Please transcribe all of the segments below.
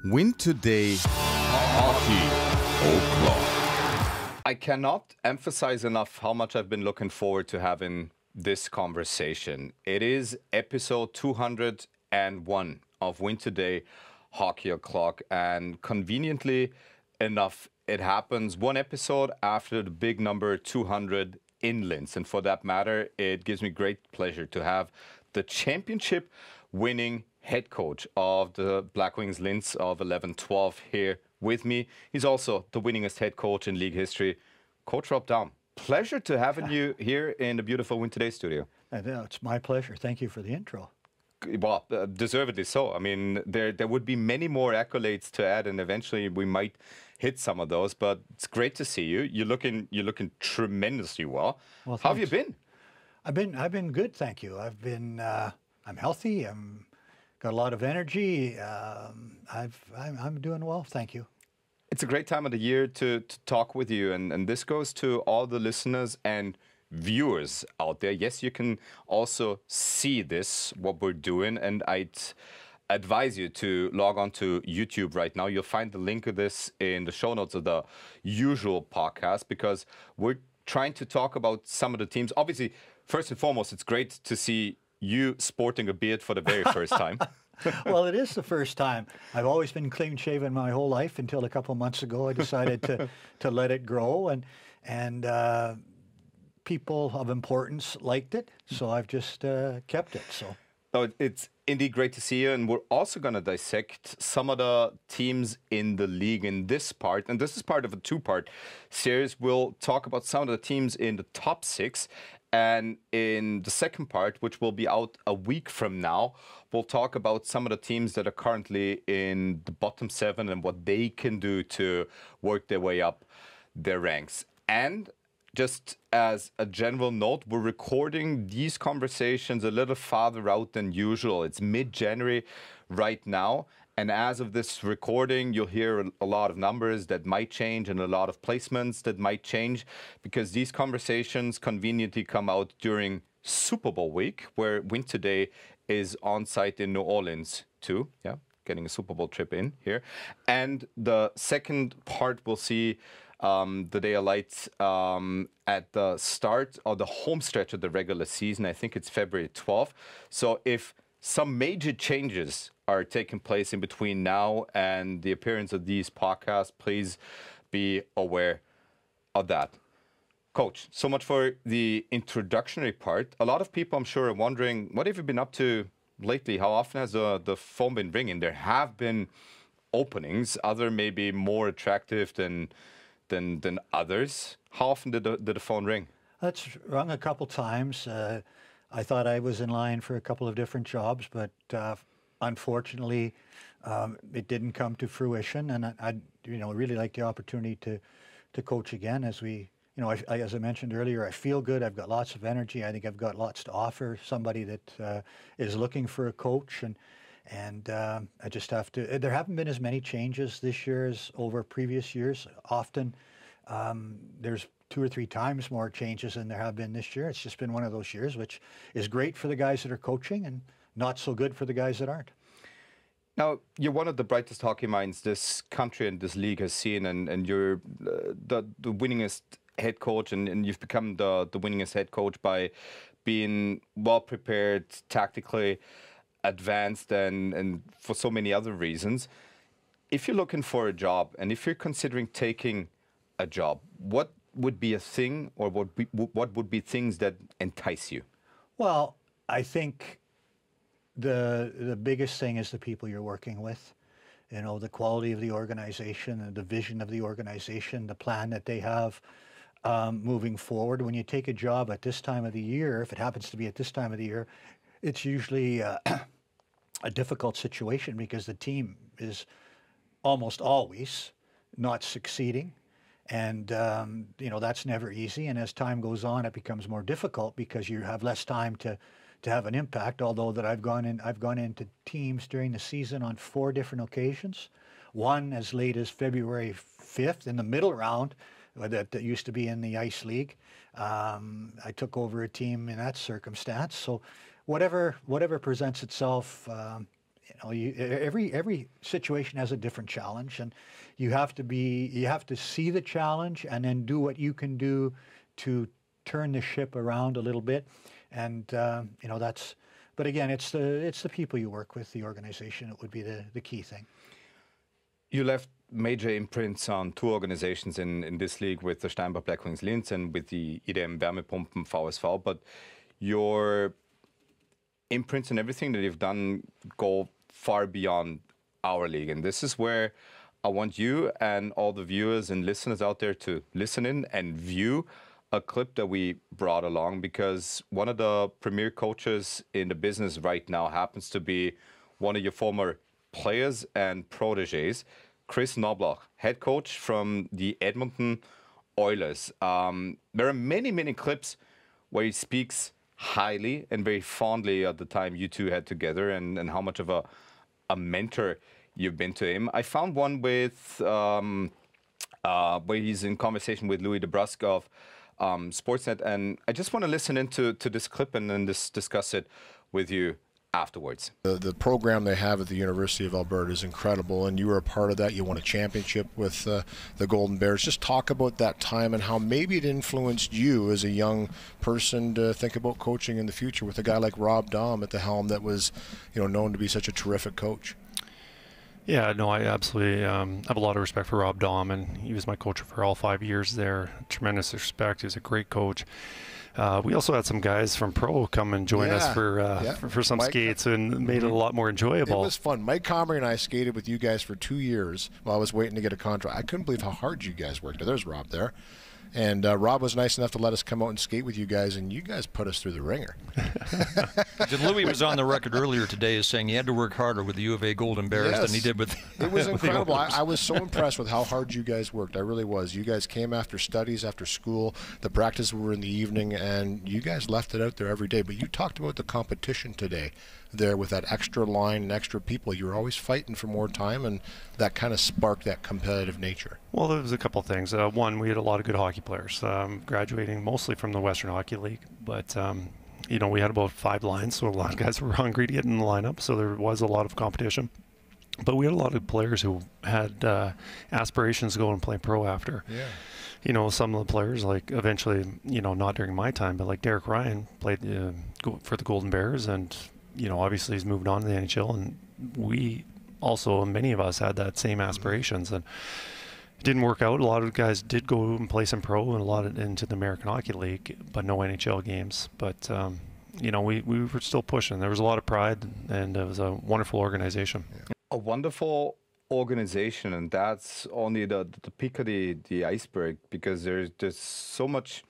Win Today Hockey O'Clock. I cannot emphasize enough how much I've been looking forward to having this conversation. It is episode 201 of Win Today Hockey O'Clock, and conveniently enough, it happens one episode after the big number 200 in Linz. And for that matter, it gives me great pleasure to have the championship winning head coach of the Black Wings Linz of 11-12 here with me. He's also the winningest head coach in league history, Coach Rob Daum. Pleasure to having you here in the beautiful Win Today studio. It's my pleasure. Thank you for the intro. Well, deservedly so. I mean, there would be many more accolades to add, and eventually we might hit some of those. But it's great to see you. You're looking tremendously well. How have you been? I've been good, thank you. I'm healthy. Got a lot of energy. I'm doing well, thank you. It's a great time of the year to talk with you, and this goes to all the listeners and viewers out there. Yes, you can also see this, what we're doing, and I'd advise you to log on to YouTube right now. You'll find the link of this in the show notes of the usual podcast, because we're trying to talk about some of the teams. Obviously, first and foremost, it's great to see you sporting a beard for the very first time. Well, it is the first time. I've always been clean-shaven my whole life until a couple of months ago I decided to let it grow, and people of importance liked it, so I've just kept it. So it's indeed great to see you, and we're also going to dissect some of the teams in the league in this part, and this is part of a two-part series. We'll talk about some of the teams in the top six, and in the second part, which will be out a week from now, we'll talk about some of the teams that are currently in the bottom seven and what they can do to work their way up their ranks. And just as a general note, we're recording these conversations a little farther out than usual. It's mid-January right now. And as of this recording, you'll hear a lot of numbers that might change and a lot of placements that might change, because these conversations conveniently come out during Super Bowl week, where Win Today is on site in New Orleans too. Yeah, getting a Super Bowl trip in here. And the second part, we'll see the day of lights at the start of the home stretch of the regular season. I think it's February 12th. So if some major changes are taking place in between now and the appearance of these podcasts, please be aware of that. Coach, so much for the introductory part. A lot of people, I'm sure, are wondering, what have you been up to lately? How often has the phone been ringing? There have been openings, other maybe more attractive than others. How often did the phone ring? That's rung a couple times. I thought I was in line for a couple of different jobs, but unfortunately, it didn't come to fruition. And I really like the opportunity to coach again. As as I mentioned earlier, I feel good. I've got lots of energy. I think I've got lots to offer somebody that is looking for a coach, and I just have to. There haven't been as many changes this year as over previous years. Often, there's 2 or 3 times more changes than there have been this year. It's just been one of those years, which is great for the guys that are coaching and not so good for the guys that aren't. Now, you're one of the brightest hockey minds this country and this league has seen, and you're the winningest head coach, and you've become the winningest head coach by being well-prepared, tactically advanced, and for so many other reasons. If you're looking for a job, and if you're considering taking a job, what would be a thing, or what would be things that entice you? Well, I think the biggest thing is the people you're working with. The quality of the organization and the vision of the organization, the plan that they have moving forward. When you take a job at this time of the year, if it happens to be at this time of the year, it's usually a difficult situation, because the team is almost always not succeeding. And, that's never easy. And as time goes on, it becomes more difficult because you have less time to have an impact. Although that I've gone into teams during the season on 4 different occasions. One as late as February 5th in the middle round that used to be in the Ice League. I took over a team in that circumstance. So whatever presents itself every situation has a different challenge, and you have to see the challenge and then do what you can do to turn the ship around a little bit. And that's. But again, it's the people you work with, the organization. It would be the key thing. You left major imprints on two organizations in this league, with the Steinbach Black Wings Linz and with the IDM Wärmepumpen VSV. But your imprints and everything that you've done go far beyond our league. And this is where I want you and all the viewers and listeners out there to listen in and view a clip that we brought along, because one of the premier coaches in the business right now happens to be one of your former players and proteges, Chris Knobloch, head coach from the Edmonton Oilers. There are many, many clips where he speaks highly and very fondly of the time you two had together, and how much of a mentor you've been to him. I found one with where he's in conversation with Louis DeBrusque of Sportsnet, and I just want to listen into this clip and then discuss it with you afterwards. The program they have at the University of Alberta is incredible, and you were a part of that. You won a championship with the Golden Bears. Just talk about that time and how maybe it influenced you as a young person to think about coaching in the future with a guy like Rob Daum at the helm that was, known to be such a terrific coach. Yeah, no, I absolutely have a lot of respect for Rob Daum, and he was my coach for all 5 years there. Tremendous respect. He was a great coach. We also had some guys from Pro come and join us for some Mike, skates, and made it a lot more enjoyable. It was fun. Mike Comrie and I skated with you guys for 2 years while I was waiting to get a contract. I couldn't believe how hard you guys worked. There's Rob there. And Rob was nice enough to let us come out and skate with you guys, and you guys put us through the ringer. Louis was on the record earlier today as saying he had to work harder with the U of A Golden Bears than he did with. It was incredible. I was so impressed with how hard you guys worked. I really was. You guys came after studies, after school. The practice were in the evening, and you guys left it out there every day. But you talked about the competition today there with that extra line and extra people. You were always fighting for more time, and that kind of sparked that competitive nature. Well, there was a couple of things. One, we had a lot of good hockey players, graduating mostly from the Western Hockey League. But, we had about 5 lines, so a lot of guys were hungry to get in the lineup, so there was a lot of competition. But we had a lot of players who had aspirations to go and play pro after. Yeah. Some of the players, like eventually, not during my time, but like Derek Ryan played for the Golden Bears, and obviously he's moved on to the NHL, and we also, many of us had that same aspirations, and it didn't work out. A lot of guys did go and play some pro and a lot into the American Hockey League, but no NHL games. But we were still pushing. There was a lot of pride, and it was a wonderful organization. A wonderful organization, and that's only the peak of the iceberg, because there's so much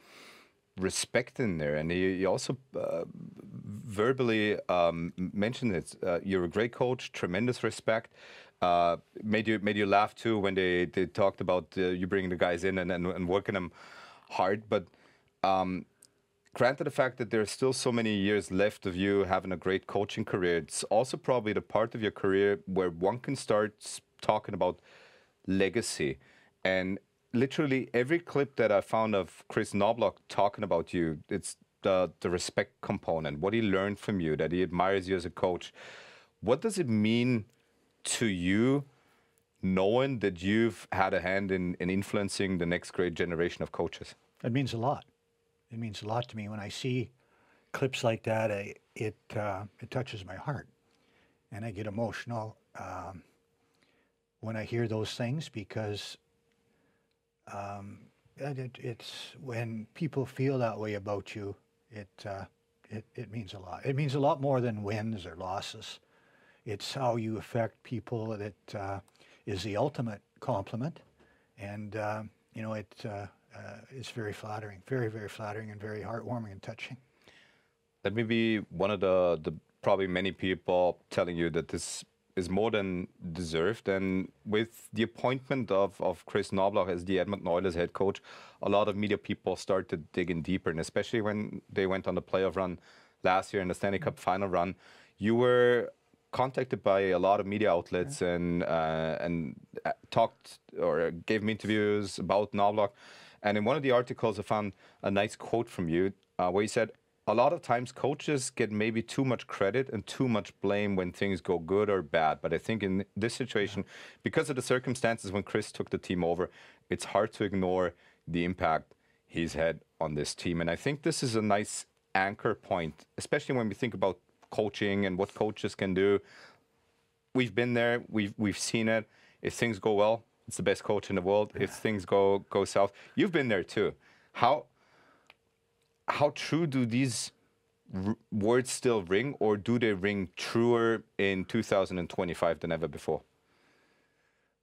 respect in there. And he also verbally mentioned it. You're a great coach, tremendous respect. Made you laugh too when they talked about you bringing the guys in and working them hard. But granted the fact that there's still so many years left of you having a great coaching career, it's also probably the part of your career where one can start talking about legacy. And literally every clip that I found of Chris Knobloch talking about you, it's the respect component, what he learned from you, that he admires you as a coach. What does it mean to you knowing that you've had a hand in influencing the next great generation of coaches? It means a lot. It means a lot to me when I see clips like that. It touches my heart, and I get emotional when I hear those things, because it's when people feel that way about you, it means a lot. It means a lot more than wins or losses. It's how you affect people that is the ultimate compliment, and it's very flattering, very, very flattering, and very heartwarming and touching. That may be one of the probably many people telling you that this is more than deserved. And with the appointment of Chris Knobloch as the Edmonton Oilers head coach, a lot of media people started digging deeper, and especially when they went on the playoff run last year in the Stanley Cup final run, you were contacted by a lot of media outlets and talked or gave me interviews about Knobloch. And in one of the articles, I found a nice quote from you where you said, a lot of times coaches get maybe too much credit and too much blame when things go good or bad. But I think in this situation, because of the circumstances when Chris took the team over, it's hard to ignore the impact he's had on this team. And I think this is a nice anchor point, especially when we think about coaching and what coaches can do. We've been there, we've seen it. If things go well, it's the best coach in the world. If things go south, you've been there too. How true do these words still ring, or do they ring truer in 2025 than ever before?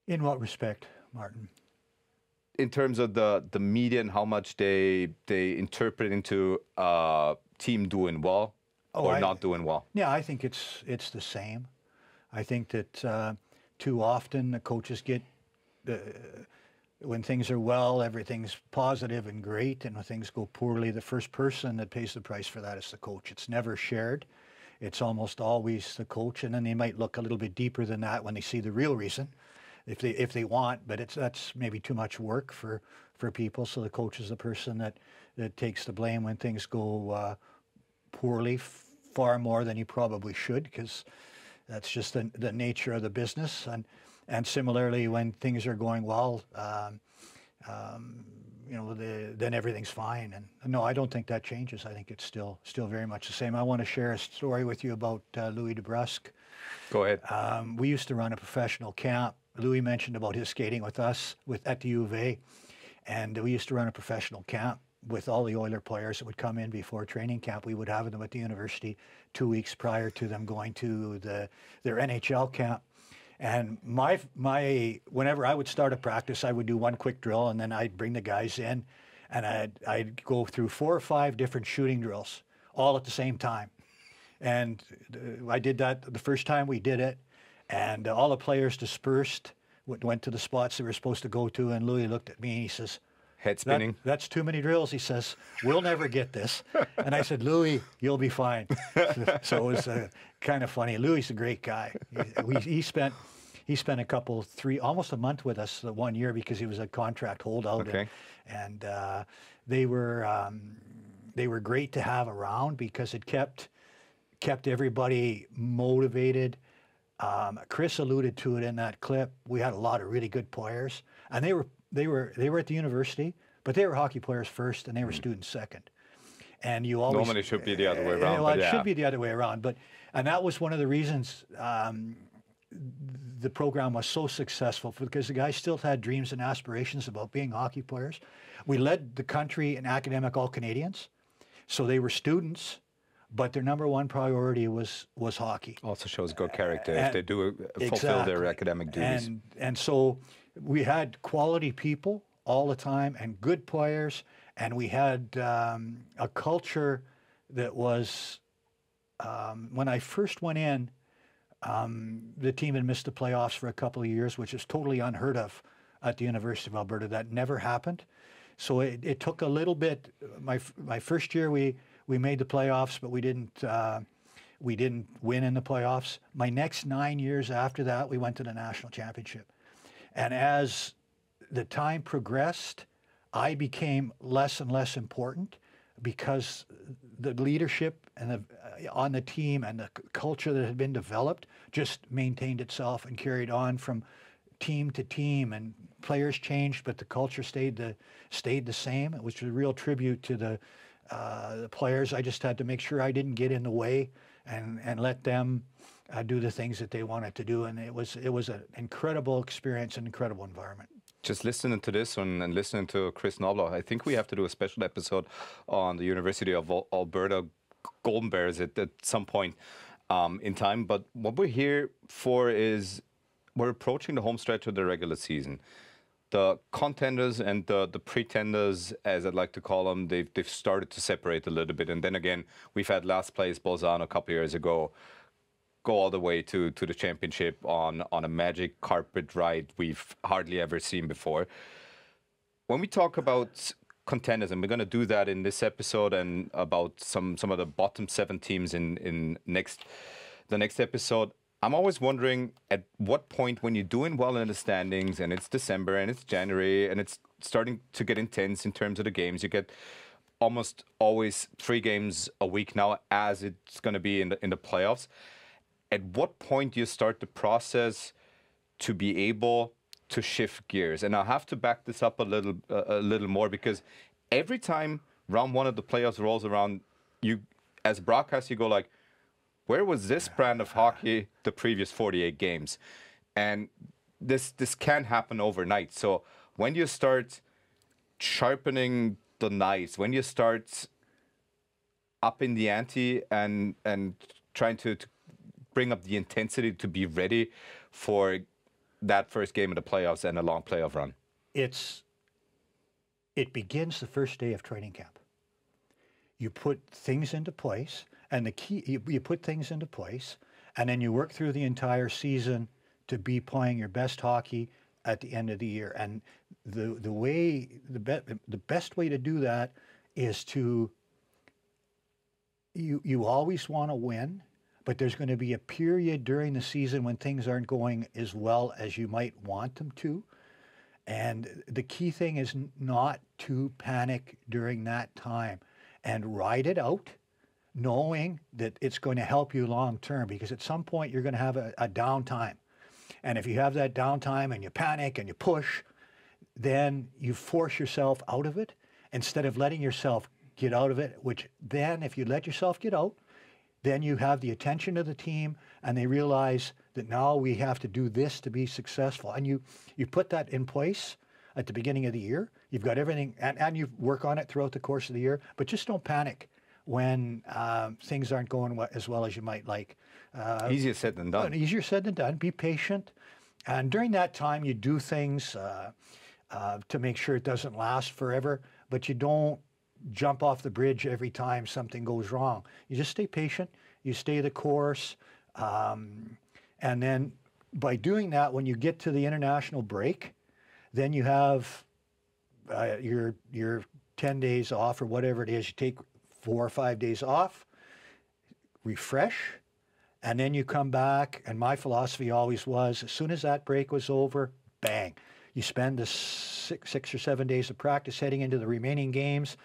In what respect, Martin? In terms of the media and how much they interpret into a team doing well or not doing well. Yeah, I think it's the same. I think that too often the coaches get when things are well, everything's positive and great, and when things go poorly, the first person that pays the price for that is the coach. It's never shared. It's almost always the coach, and then they might look a little bit deeper than that when they see the real reason, if they want. But that's maybe too much work for people. So the coach is the person that takes the blame when things go poorly, far more than he probably should, because that's just the nature of the business. And similarly, when things are going well, then everything's fine. And no, I don't think that changes. I think it's still very much the same. I want to share a story with you about Louis DeBrusque. Go ahead. We used to run a professional camp. Louis mentioned about his skating with us at the U of A, and we used to run a professional camp with all the Oiler players that would come in before training camp. We would have them at the university 2 weeks prior to them going to their NHL camp. And whenever I would start a practice, I would do one quick drill, and then I'd bring the guys in, and I'd go through 4 or 5 different shooting drills, all at the same time. And I did that the first time we did it, and all the players dispersed, went to the spots they were supposed to go to, and Louis looked at me and he says, head spinning. That's too many drills. He says, we'll never get this. And I said, Louis, you'll be fine. So it was kind of funny. Louis is a great guy. He spent almost a month with us the 1 year because he was a contract holdout. Okay. And they were great to have around because it kept everybody motivated. Chris alluded to it in that clip. We had a lot of really good players, and they were at the university, but they were hockey players first, and they were students second. And you always normally should be the other way around. Well, it should be the other way around, and that was one of the reasons the program was so successful, because the guys still had dreams and aspirations about being hockey players. We led the country in academic All-Canadians, so they were students, but their number one priority was hockey. Also shows good character if they do fulfill their academic duties. And so we had quality people all the time and good players, and we had a culture that was, when I first went in, the team had missed the playoffs for a couple of years, which is totally unheard of at the University of Alberta. That never happened. So it took a little bit. My first year we made the playoffs, but we didn't win in the playoffs. My next 9 years after that, we went to the national championship. And as the time progressed, I became less and less important because the leadership and on the team and the culture that had been developed just maintained itself and carried on from team to team. And players changed, but the culture stayed the same. It was a real tribute to the players. I just had to make sure I didn't get in the way and let them do the things that they wanted to do. And it was an incredible experience, an incredible environment. Just listening to this one and listening to Chris Knobloch, I think we have to do a special episode on the University of Alberta Golden Bears at some point in time. But what we're here for is we're approaching the home stretch of the regular season. The contenders and the pretenders, as I'd like to call them, they've started to separate a little bit. And then again, we've had last place Bolzano a couple of years ago go all the way to the championship on a magic carpet ride we've hardly ever seen before. When we talk about contenders, and we're going to do that in this episode and about some of the bottom 7 teams in the next episode, I'm always wondering at what point when you're doing well in the standings and it's December and it's January and it's starting to get intense in terms of the games, you get almost always 3 games a week now, as it's going to be in the playoffs. At what point do you start the process to be able to shift gears? And I have to back this up a little more, because every time round 1 of the playoffs rolls around, you, as a broadcast, you go like, where was this brand of hockey the previous 48 games? And this can happen overnight. So when you start sharpening the knives, when you start upping the ante and trying to bring up the intensity to be ready for that first game of the playoffs and a long playoff run? It begins the first day of training camp. You put things into place, and the key, you put things into place, and then you work through the entire season to be playing your best hockey at the end of the year. And the best way to do that is to, you always want to win, but there's going to be a period during the season when things aren't going as well as you might want them to. And the key thing is not to panic during that time, and ride it out, knowing that it's going to help you long term, because at some point you're going to have a downtime. And if you have that downtime and you panic and you push, then you force yourself out of it instead of letting yourself get out of it, which then if you let yourself get out, then you have the attention of the team, and they realize that now we have to do this to be successful. And you put that in place at the beginning of the year. You've got everything, and you work on it throughout the course of the year, but just don't panic when things aren't going as well as you might like. Easier said than done. Easier said than done. Be patient. And during that time, you do things to make sure it doesn't last forever, but you don't jump off the bridge every time something goes wrong. You just stay patient. You stay the course. And then by doing that, when you get to the international break, then you have your 10 days off or whatever it is. You take 4 or 5 days off, refresh, and then you come back. And my philosophy always was, as soon as that break was over, bang. You spend the 6 or 7 days of practice heading into the remaining games,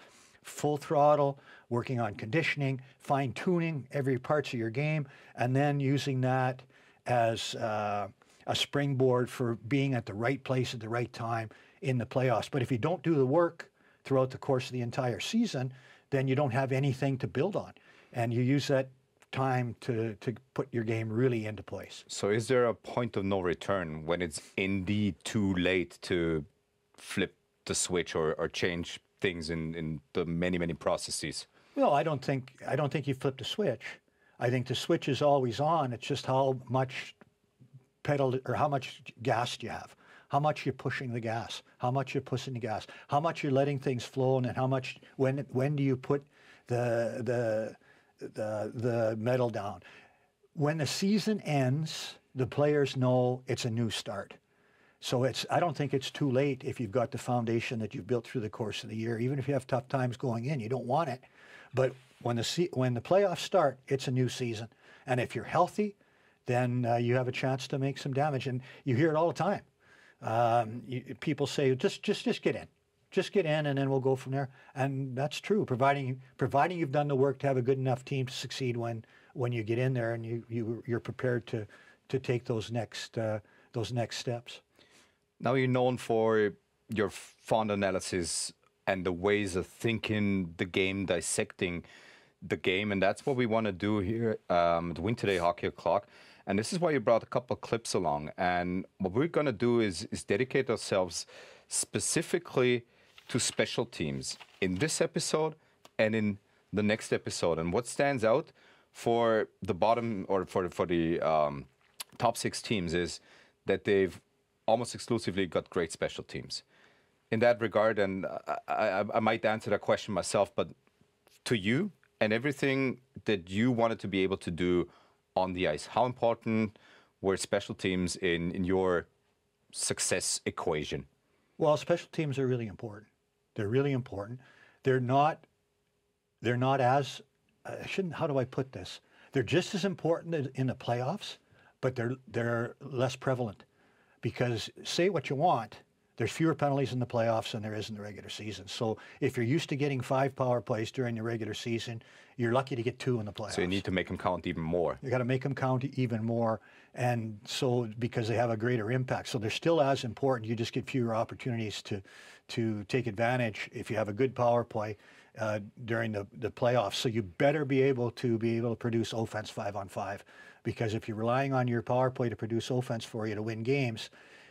full throttle, working on conditioning, fine-tuning every parts of your game, and then using that as a springboard for being at the right place at the right time in the playoffs. But if you don't do the work throughout the course of the entire season, then you don't have anything to build on. And you use that time to put your game really into place. So is there a point of no return when it's indeed too late to flip the switch or change things in the many processes? Well, I don't think you flipped a switch. I think the switch is always on. It's just how much pedal or how much gas do you have, how much you're pushing the gas, how much you're pushing the gas, how much you're letting things flow, and how much when do you put the medal down. When the season ends, the players know it's a new start. So I don't think it's too late if you've got the foundation that you've built through the course of the year. Even if you have tough times going in, you don't want it. But when the playoffs start, it's a new season. And if you're healthy, then you have a chance to make some damage. And you hear it all the time. People say, just get in. Just get in, and then we'll go from there. And that's true, providing you've done the work to have a good enough team to succeed when you get in there, and you're prepared to take those next steps. Now you're known for your fond analysis and the ways of thinking the game, dissecting the game, and that's what we want to do here at Win Today Hockey O'Clock. And this is why you brought a couple of clips along. And what we're going to do is dedicate ourselves specifically to special teams in this episode and in the next episode. And what stands out for the bottom or for the top 6 teams is that they've almost exclusively got great special teams. In that regard, and I might answer that question myself, but to you and everything that you wanted to be able to do on the ice, how important were special teams in your success equation? Well, special teams are really important. They're really important. They're not as, how do I put this? They're just as important in the playoffs, but they're less prevalent. Because say what you want, There's fewer penalties in the playoffs than there is in the regular season. So if you're used to getting 5 power plays during the regular season, you're lucky to get 2 in the playoffs. So you need to make them count even more. You got to make them count even more, and so because they have a greater impact. So they're still as important. You just get fewer opportunities to take advantage if you have a good power play during the playoffs. So you better be able to produce offense 5-on-5, because if you're relying on your power play to produce offense for you to win games,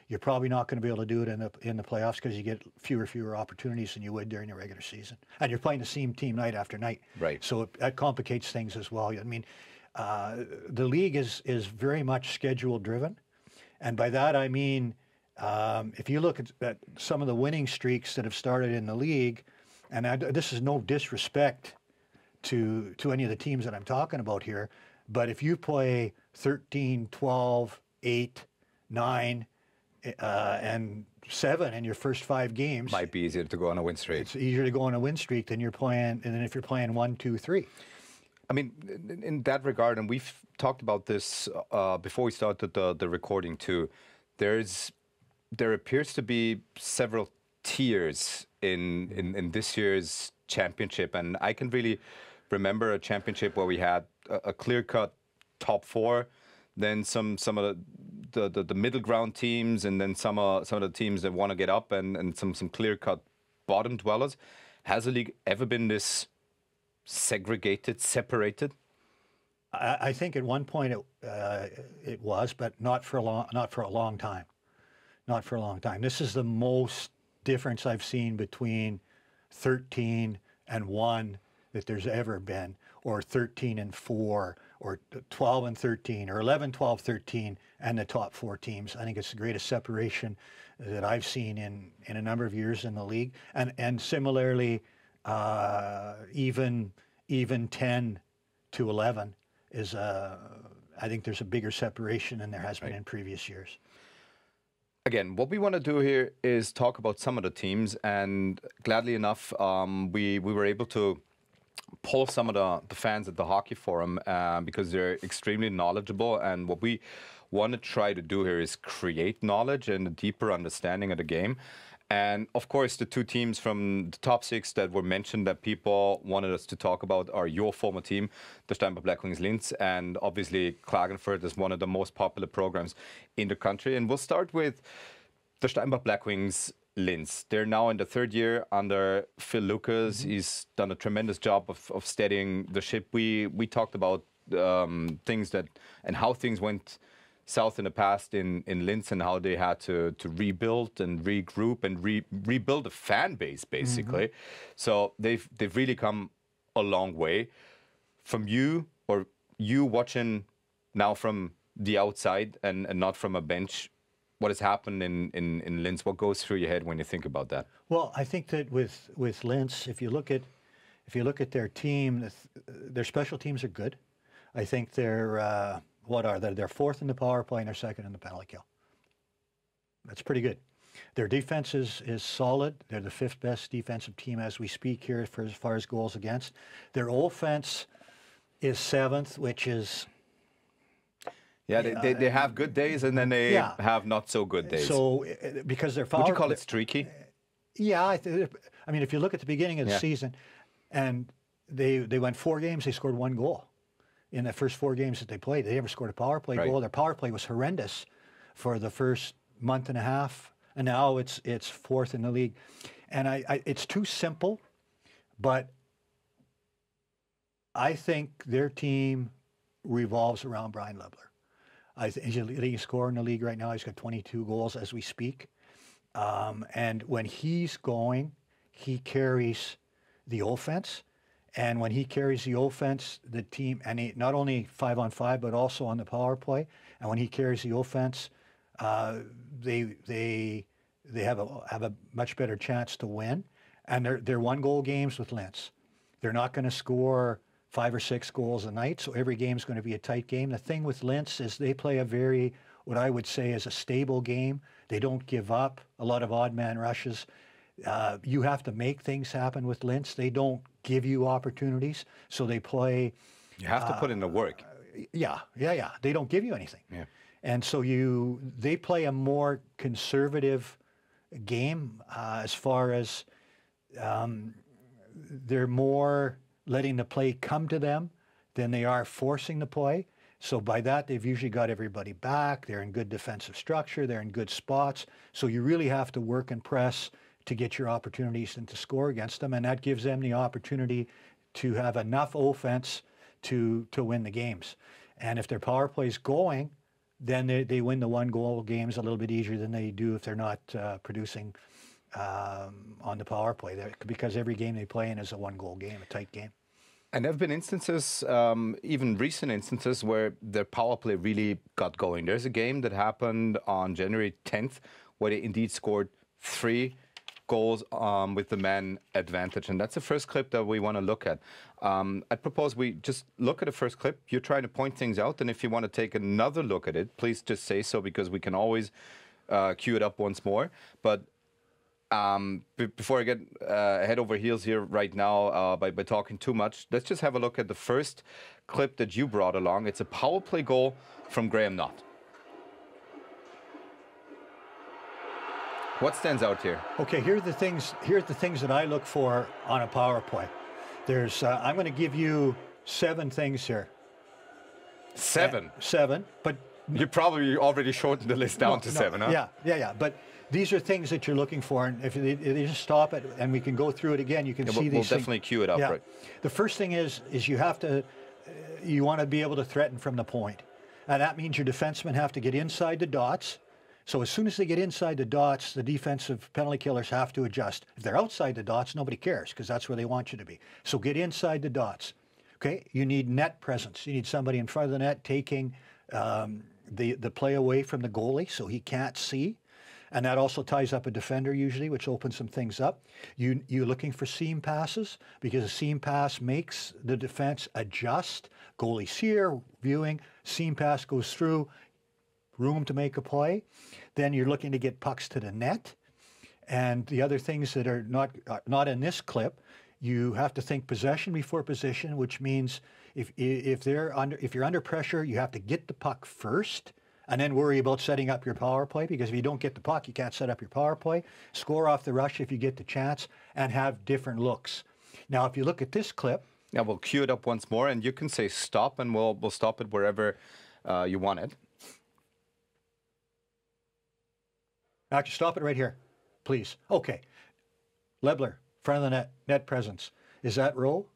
you're probably not going to be able to do it in the playoffs, because you get fewer opportunities than you would during the regular season. And you're playing the same team night after night. Right. So that complicates things as well. I mean, the league is very much schedule driven. And by that I mean, if you look at some of the winning streaks that have started in the league, and this is no disrespect to any of the teams that I'm talking about here, but if you play 13, 12, 8, 9, and 7 in your first 5 games, Might be easier to go on a win streak. it's easier to go on a win streak than if you're playing 1, 2, 3. I mean, in that regard, and we've talked about this before we started the recording too, there appears to be several tiers in this year's championship, and I can really remember a championship where we had a clear-cut top 4, then some of the middle ground teams, and then some of the teams that want to get up, and some clear-cut bottom dwellers. Has the league ever been this segregated, separated? I think at one point it was, but not for a long time. Not for a long time. This is the most difference I've seen between 13 and 1 that there's ever been, or 13 and 4, or 12 and 13, or 11, 12, 13, and the top 4 teams. I think it's the greatest separation that I've seen in a number of years in the league. And similarly, even 10 to 11 is, I think there's a bigger separation than there has been in previous years. Again, what we want to do here is talk about some of the teams, and gladly enough, we were able to poll some of the fans at the Hockey Forum because they're extremely knowledgeable, and what we want to try to do here is create knowledge and a deeper understanding of the game. And of course, the 2 teams from the top 6 that were mentioned that people wanted us to talk about are your former team, the Steinbach Blackwings Linz, and obviously Klagenfurt is one of the most popular programs in the country. And we'll start with the Steinbach Blackwings Linz. They're now in the 3rd year under Phil Lucas. He's done a tremendous job of steadying the ship. We talked about things and how things went south in the past in Linz, and how they had to rebuild and regroup and rebuild a fan base, basically. So they've really come a long way. From you watching now from the outside and not from a bench, what has happened in Linz? What goes through your head when you think about that? Well, I think that with Linz, if you look at their team, their special teams are good. I think they're they're 4th in the power play and they're 2nd in the penalty kill. That's pretty good. Their defense is solid. They're the 5th best defensive team as we speak here as far as goals against. Their offense is 7th, which is... Yeah, they have good days, and then they have not so good days. So because they're... Would you call it streaky? Yeah, I mean, if you look at the beginning of the season, and they went 4 games, they scored 1 goal. In the first 4 games that they played, they never scored a power play goal. Their power play was horrendous for the first month and a half, and now it's 4th in the league. And it's too simple, but I think their team revolves around Brian Lebler. He's a leading scorer in the league right now. He's got 22 goals as we speak. And when he's going, he carries the offense. And when he carries the offense, the team, and not only 5-on-5, but also on the power play. And when he carries the offense, they have a much better chance to win. And they're 1-goal games with Linz. They're not going to score 5 or 6 goals a night, so every game is going to be a tight game. The thing with Linz is they play what I would say is a stable game. They don't give up. A lot of odd man rushes. You have to make things happen with Linz. They don't give you opportunities, so they play. You have to put in the work. Yeah. They don't give you anything. Yeah. And so they play a more conservative game as far as they're more letting the play come to them than they are forcing the play. So by that, they've usually got everybody back. They're in good defensive structure. They're in good spots. So you really have to work and press to get your opportunities and to score against them. And that gives them the opportunity to have enough offense to win the games. And if their power play is going, then they win the one-goal games a little bit easier than they do if they're not producing on the power play. Because every game they play in is a one-goal game, a tight game. And there have been instances, even recent instances, where their power play really got going. There's a game that happened on January 10th where they indeed scored 3 goals with the man advantage. And that's the first clip that we want to look at. I propose we just look at the first clip. You're trying to point things out. And if you want to take another look at it, please just say so, because we can always cue it up once more. But before I get head over heels here right now by talking too much, let's just have a look at the first clip that you brought along. It's a power play goal from Graham Knott. What stands out here? Okay, here's the things that I look for on a power play. There's I'm going to give you 7 things here. 7? 7, but you probably already shortened the list down to 7, huh? Yeah. But these are things that you're looking for, and if they just stop it and we can go through it again, you can see these things. We'll definitely cue it up, right? The first thing is you want to be able to threaten from the point, and that means your defensemen have to get inside the dots. So as soon as they get inside the dots, the defensive penalty killers have to adjust. If they're outside the dots, nobody cares, because that's where they want you to be. So get inside the dots. Okay, you need net presence. You need somebody in front of the net taking the play away from the goalie so he can't see. And that also ties up a defender usually, which opens some things up. You're looking for seam passes, because a seam pass makes the defense adjust. Goalie's here, viewing, seam pass goes through, room to make a play. Then you're looking to get pucks to the net. And the other things that are not in this clip, you have to think possession before position, which means if you're under pressure, you have to get the puck first and then worry about setting up your power play, because if you don't get the puck, you can't set up your power play. Score off the rush if you get the chance, and have different looks. Now, if you look at this clip. Yeah, we'll cue it up once more, and you can say stop, and we'll stop it wherever you want it. Actually, stop it right here, please. Okay. Lebler, front of the net presence. Is that Rowe?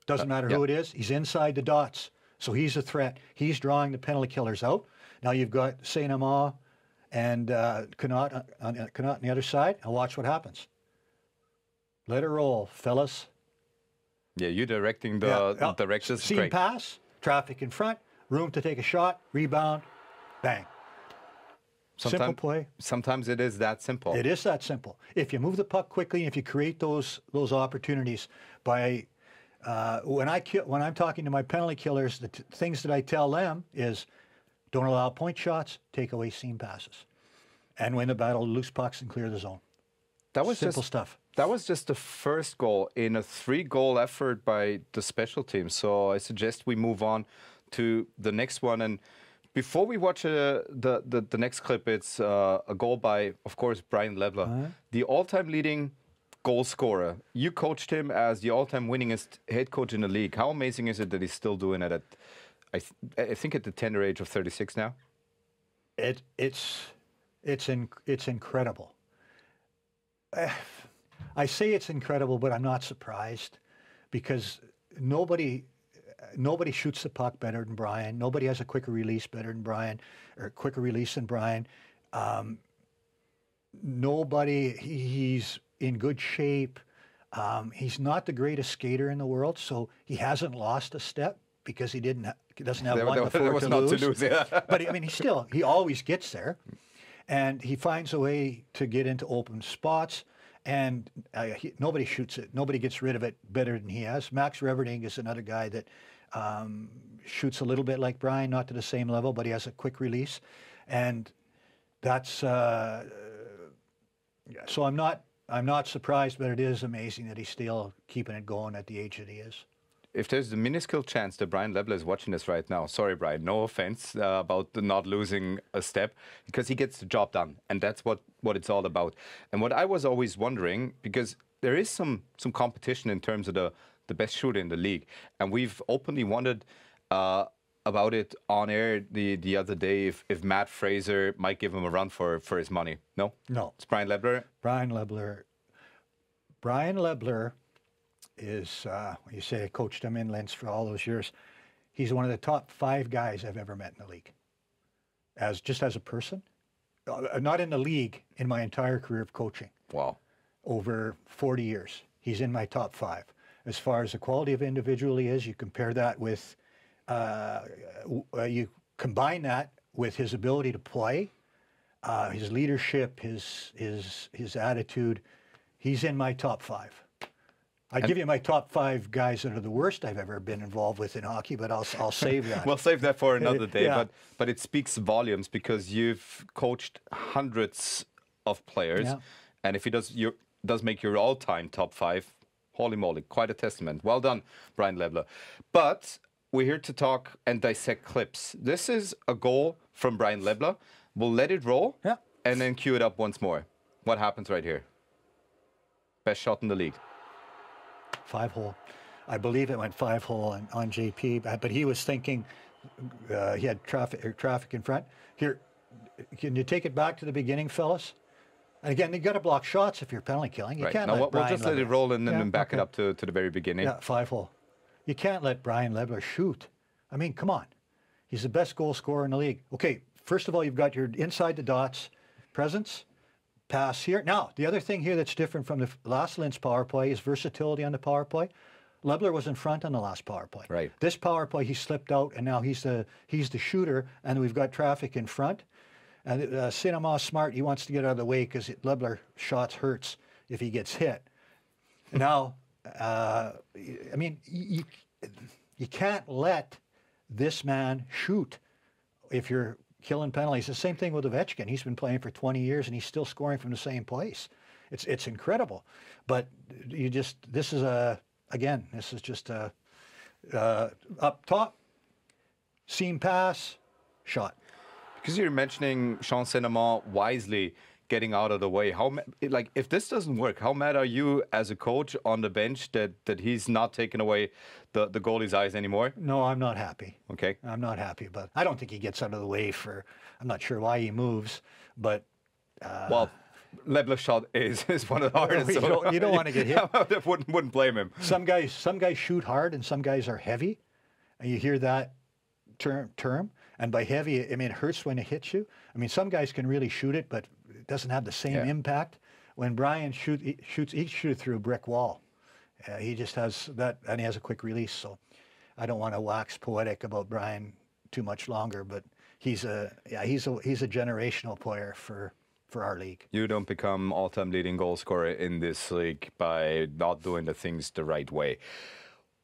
Doesn't matter who it is. He's inside the dots, so he's a threat. He's drawing the penalty killers out. Now you've got St. Amand and Connaught on the other side, and watch what happens. Let it roll, fellas. Yeah, you directing the directions. Seam pass, traffic in front, room to take a shot, rebound, bang. Simple play. Sometimes it is that simple. It is that simple. If you move the puck quickly, if you create those opportunities by when I'm talking to my penalty killers, the things that I tell them is don't allow point shots, take away seam passes, and win the battle, loose pucks, and clear the zone. That was simple stuff. That was just the first goal in a 3-goal effort by the special team. So I suggest we move on to the next one. And before we watch the next clip, it's a goal by, of course, Brian Lebler, the all-time leading goal scorer. You coached him as the all-time winningest head coach in the league. How amazing is it that he's still doing it at, I think, at the tender age of 36 now? It's incredible. I say it's incredible, but I'm not surprised, because nobody shoots the puck better than Brian. Nobody has a quicker release better than Brian, or quicker release than Brian. He's in good shape. He's not the greatest skater in the world, so he hasn't lost a step because he doesn't have one before to lose. Yeah. But I mean, he always gets there, and he finds a way to get into open spots. And nobody shoots it. Nobody gets rid of it better than he has. Max Reverding is another guy that shoots a little bit like Brian, not to the same level, but he has a quick release. And that's so I'm not surprised, but it is amazing that he's still keeping it going at the age that he is. if there's the minuscule chance that Brian Lebler is watching this right now, sorry, Brian, no offense about the not losing a step, because he gets the job done, and that's what it's all about. And what I was always wondering, because there is some competition in terms of the best shooter in the league, and we've openly wondered about it on air the other day if Matt Fraser might give him a run for his money. No? No. It's Brian Lebler? Brian Lebler is, you say I coached him in Linz for all those years. He's one of the top 5 guys I've ever met in the league. Just as a person. Not in the league, in my entire career of coaching. Wow. Over 40 years. He's in my top 5. As far as the quality of individual he is, you compare that with, you combine that with his ability to play, his leadership, his attitude. He's in my top 5. I'd give you my top 5 guys that are the worst I've ever been involved with in hockey, but I'll save that. We'll save that for another day. Yeah. But it speaks volumes because you've coached hundreds of players, Yeah. and if he does make your all-time top 5, holy moly, quite a testament. Well done, Brian Lebler. But we're here to talk and dissect clips. This is a goal from Brian Lebler. We'll let it roll, Yeah. and then cue it up once more. What happens right here? Best shot in the league. 5-hole. I believe it went 5-hole on JP, but he was thinking he had traffic in front. Here, can you take it back to the beginning, fellas? And again, you got to block shots if you're penalty killing. You Right. can't Now, let we'll Brian just let it Lebler- roll and then Yeah, back it okay. up to the very beginning. Yeah, 5-hole. You can't let Brian Lebler shoot. I mean, come on. He's the best goal scorer in the league. Okay, first of all, you've got your inside the dots presence, pass here. Now, the other thing here that's different from the last Linz power play is versatility on the power play. Lebler was in front on the last power play. Right. This power play, he slipped out, and now he's the shooter, and we've got traffic in front. And Cinema's smart. He wants to get out of the way because Lebler shots hurts if he gets hit. Now, I mean, you can't let this man shoot if you're killing penalties. The same thing with Ovechkin. He's been playing for 20 years and he's still scoring from the same place. It's incredible. But this is just a up top, seam pass, shot. Because you're mentioning Sean Cinema wisely getting out of the way. If this doesn't work, how mad are you as a coach on the bench that he's not taking away the goalie's eyes anymore? No, I'm not happy. Okay. I'm not happy, but I don't think he gets out of the way I'm not sure why he moves, but... well, Lebler's shot is one of the hardest. You don't want to get hit. I wouldn't blame him. Some guys shoot hard and some guys are heavy, and you hear that term. And by heavy, I mean it hurts when it hits you. I mean some guys can really shoot it, but it doesn't have the same impact. When Brian shoots, he shoots through a brick wall. He just has that, and he has a quick release. So I don't want to wax poetic about Brian too much longer, but he's a generational player for our league. You don't become all-time leading goal scorer in this league by not doing the things the right way.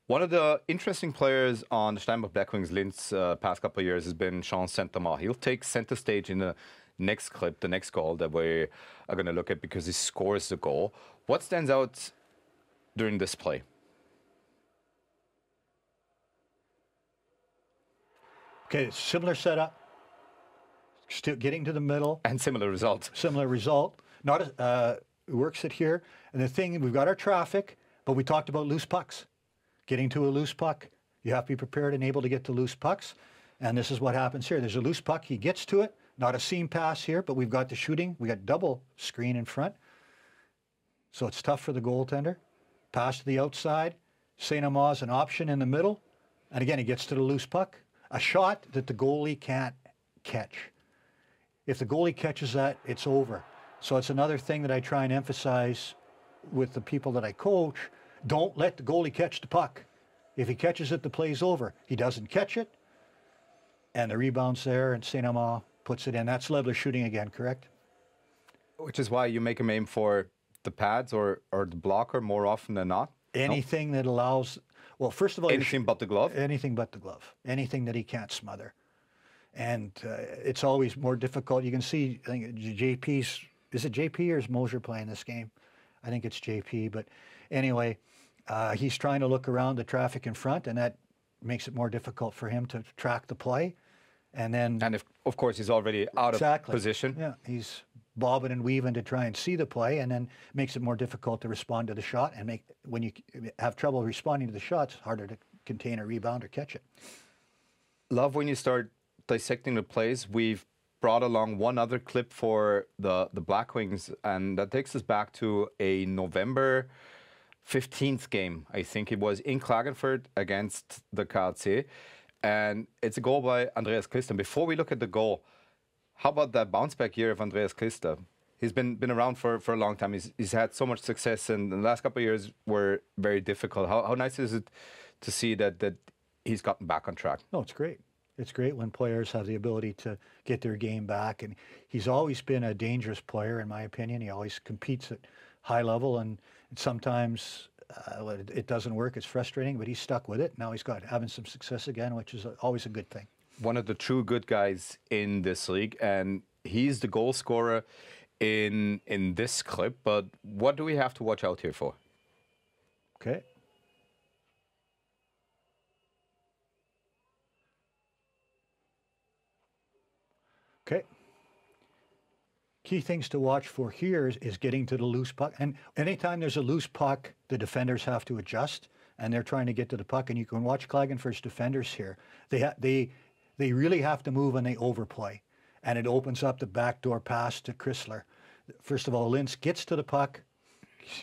One of the interesting players on the Steinbach Blackwings Linz past couple of years has been Sean Saint-Amand. He'll take center stage in the next clip, the next goal that we are going to look at because he scores the goal. What stands out during this play? Okay, similar setup. Still getting to the middle. And similar result. Similar result. Works it here. And the thing, we've got our traffic, but we talked about loose pucks. Getting to a loose puck, you have to be prepared and able to get to loose pucks. And this is what happens here. There's a loose puck. He gets to it. Not a seam pass here, but we've got the shooting. We got double screen in front. So it's tough for the goaltender. Pass to the outside. Saint-Amand's an option in the middle. And again, he gets to the loose puck. A shot that the goalie can't catch. If the goalie catches that, it's over. So it's another thing that I try and emphasize with the people that I coach. Don't let the goalie catch the puck. If he catches it, the play's over. He doesn't catch it, and the rebound's there, and Saint-Amand puts it in. That's Lebler shooting again, correct? Which is why you make him aim for the pads or the blocker more often than not? Anything that allows... Well, first of all... Anything but the glove? Anything but the glove. Anything that he can't smother. And it's always more difficult. You can see, I think JP's... Is it JP or is Moser playing this game? I think it's JP, but anyway... He's trying to look around the traffic in front, and that makes it more difficult for him to track the play. And then, And if, of course, he's already out exactly, of position. yeah, he's bobbing and weaving to try and see the play, and then makes it more difficult to respond to the shot. And when you have trouble responding to the shots, it's harder to contain a rebound or catch it. Love when you start dissecting the plays. We've brought along one other clip for the Black Wings, and that takes us back to a November 15th game, I think it was, in Klagenfurt against the KAC. And it's a goal by Andreas Christa. And before we look at the goal, how about that bounce back year of Andreas Christa? He's been around for a long time. He's had so much success, and the last couple of years were very difficult. How nice is it to see that he's gotten back on track? No, it's great. It's great when players have the ability to get their game back. And he's always been a dangerous player, in my opinion. He always competes at high level, and sometimes it doesn't work. It's frustrating, but he's stuck with it. Now he's having some success again, which is always a good thing. One of the true good guys in this league, and he's the goal scorer in this clip. But what do we have to watch out here for? Okay. Okay. Key things to watch for here is getting to the loose puck. And anytime there's a loose puck, the defenders have to adjust, and they're trying to get to the puck. And you can watch Klagenfurt's defenders here. They really have to move, and they overplay. And it opens up the backdoor pass to Chrysler. First of all, Linz gets to the puck,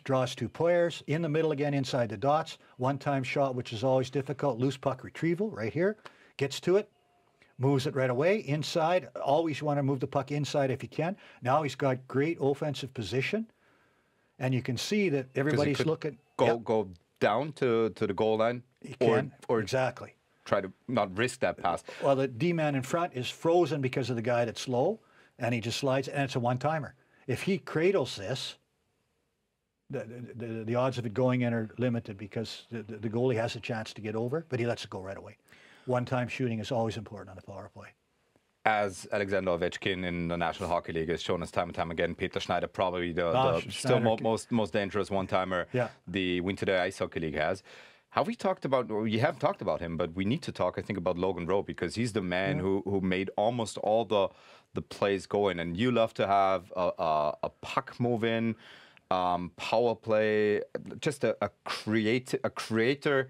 draws two players, in the middle again, inside the dots. One-time shot, which is always difficult. Loose puck retrieval right here. Gets to it. Moves it right away, inside. Always want to move the puck inside if you can. Now he's got great offensive position. And you can see that everybody's looking. Go down to the goal line? He can, or exactly. Try to not risk that pass. Well, the D-man in front is frozen because of the guy that's low, and he just slides, and it's a one-timer. If he cradles this, the odds of it going in are limited because the goalie has a chance to get over, but he lets it go right away. One-time shooting is always important on the power play. As Alexander Ovechkin in the National Hockey League has shown us time and time again, Peter Schneider probably the still most dangerous one-timer the Winter Ice Hockey League has. Have we talked about, or you haven't talked about him, but we need to talk, I think, about Logan Rowe, because he's the man who made almost all the plays going. And you love to have a puck move in, power play, just a creator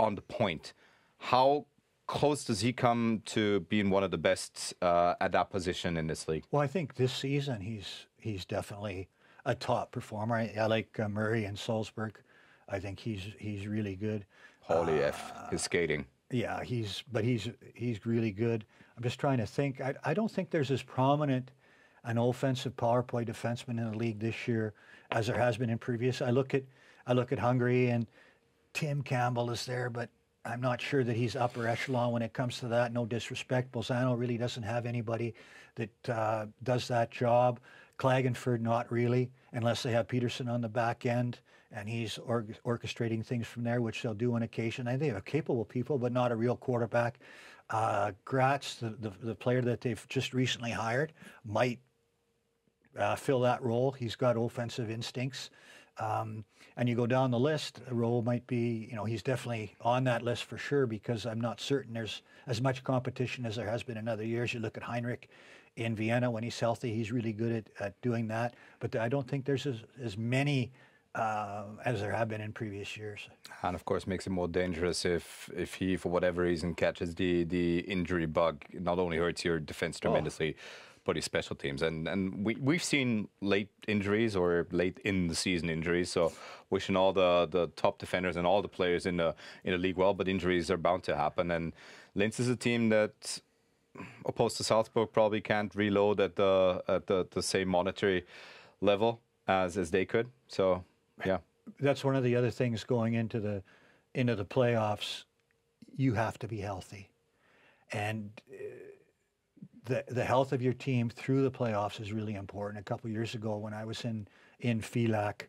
on the point. How close does he come to being one of the best at that position in this league? Well, I think this season he's definitely a top performer. I like Murray and Salzburg. I think he's really good. Holy F, his skating. Yeah, he's really good. I'm just trying to think. I don't think there's as prominent an offensive power play defenseman in the league this year as there has been in previous. I look at Hungary, and Tim Campbell is there, but I'm not sure that he's upper echelon when it comes to that. No disrespect. Bolzano really doesn't have anybody that does that job. Klagenfurt, not really, unless they have Peterson on the back end, and he's orchestrating things from there, which they'll do on occasion. I think they have capable people, but not a real quarterback. Gratz, the player that they've just recently hired, might fill that role. He's got offensive instincts. And you go down the list, Rowe might be, he's definitely on that list for sure, because I'm not certain there's as much competition as there has been in other years. You look at Heinrich in Vienna when he's healthy, he's really good at doing that. But I don't think there's as many as there have been in previous years. And of course makes it more dangerous if he, for whatever reason, catches the injury bug. It not only hurts your defense tremendously, but his special teams. And we've seen late injuries or late in the season injuries. So wishing all the top defenders and all the players in the league well, but injuries are bound to happen. And Linz is a team that, opposed to Salzburg, probably can't reload at the same monetary level as they could. So yeah, that's one of the other things going into the playoffs. You have to be healthy, and the health of your team through the playoffs is really important. A couple of years ago, when I was in FELAC,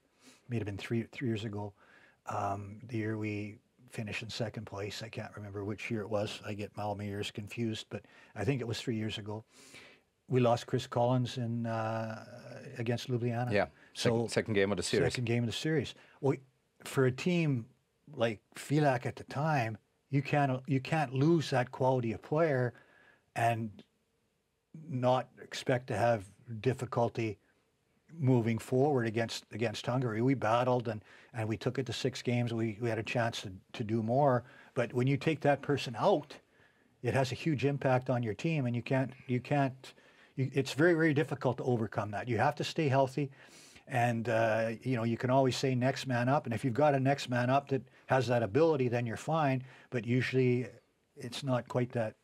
may have been three years ago, the year we finished in second place. I can't remember which year it was. I get all my years confused, but I think it was 3 years ago. We lost Chris Collins against Ljubljana. Yeah, second game of the series. Second game of the series. Well, for a team like Filak at the time, you can't lose that quality of player and not expect to have difficulty moving forward against Hungary. We battled and we took it to 6 games. We had a chance to do more. But when you take that person out, it has a huge impact on your team, and it's very, very difficult to overcome that. You have to stay healthy, and you can always say next man up. And if you've got a next man up that has that ability, then you're fine. But usually, it's not quite that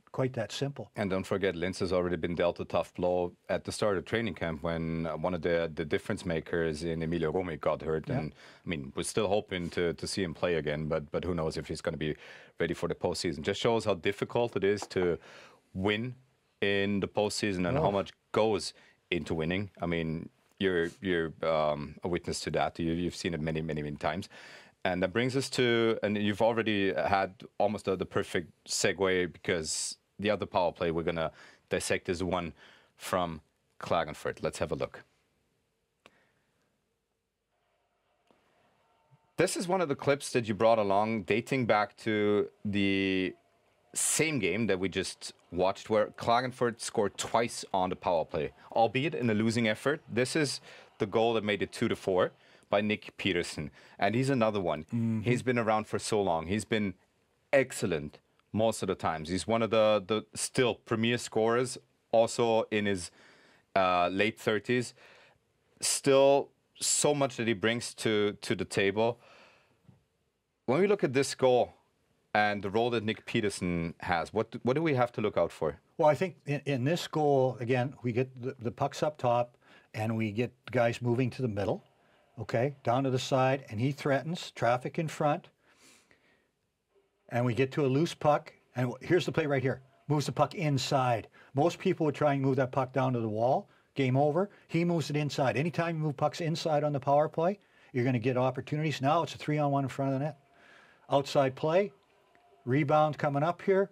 simple. And don't forget, Linz has already been dealt a tough blow at the start of training camp when one of the difference makers in Emilio Romi got hurt. Yeah. And I mean, we're still hoping to see him play again, but who knows if he's going to be ready for the postseason. Just shows how difficult it is to win in the postseason and how much goes into winning. I mean, you're a witness to that. You've seen it many, many, many times. And that brings us to, and you've already had almost the perfect segue, because the other power play we're going to dissect is one from Klagenfurt. Let's have a look. This is one of the clips that you brought along dating back to the same game that we just watched, where Klagenfurt scored twice on the power play, albeit in a losing effort. This is the goal that made it 2-4 by Nick Peterson. And he's another one. Mm-hmm. He's been around for so long. He's been excellent most of the times. He's one of the still premier scorers, also in his late 30s. Still so much that he brings to the table. When we look at this goal and the role that Nick Peterson has, what do we have to look out for? Well, I think in this goal, again, we get the pucks up top and we get guys moving to the middle, okay, down to the side, and he threatens traffic in front. And we get to a loose puck, and here's the play right here. Moves the puck inside. Most people would try and move that puck down to the wall. Game over. He moves it inside. Anytime you move pucks inside on the power play, you're going to get opportunities. Now it's a 3-on-1 in front of the net. Outside play. Rebound coming up here.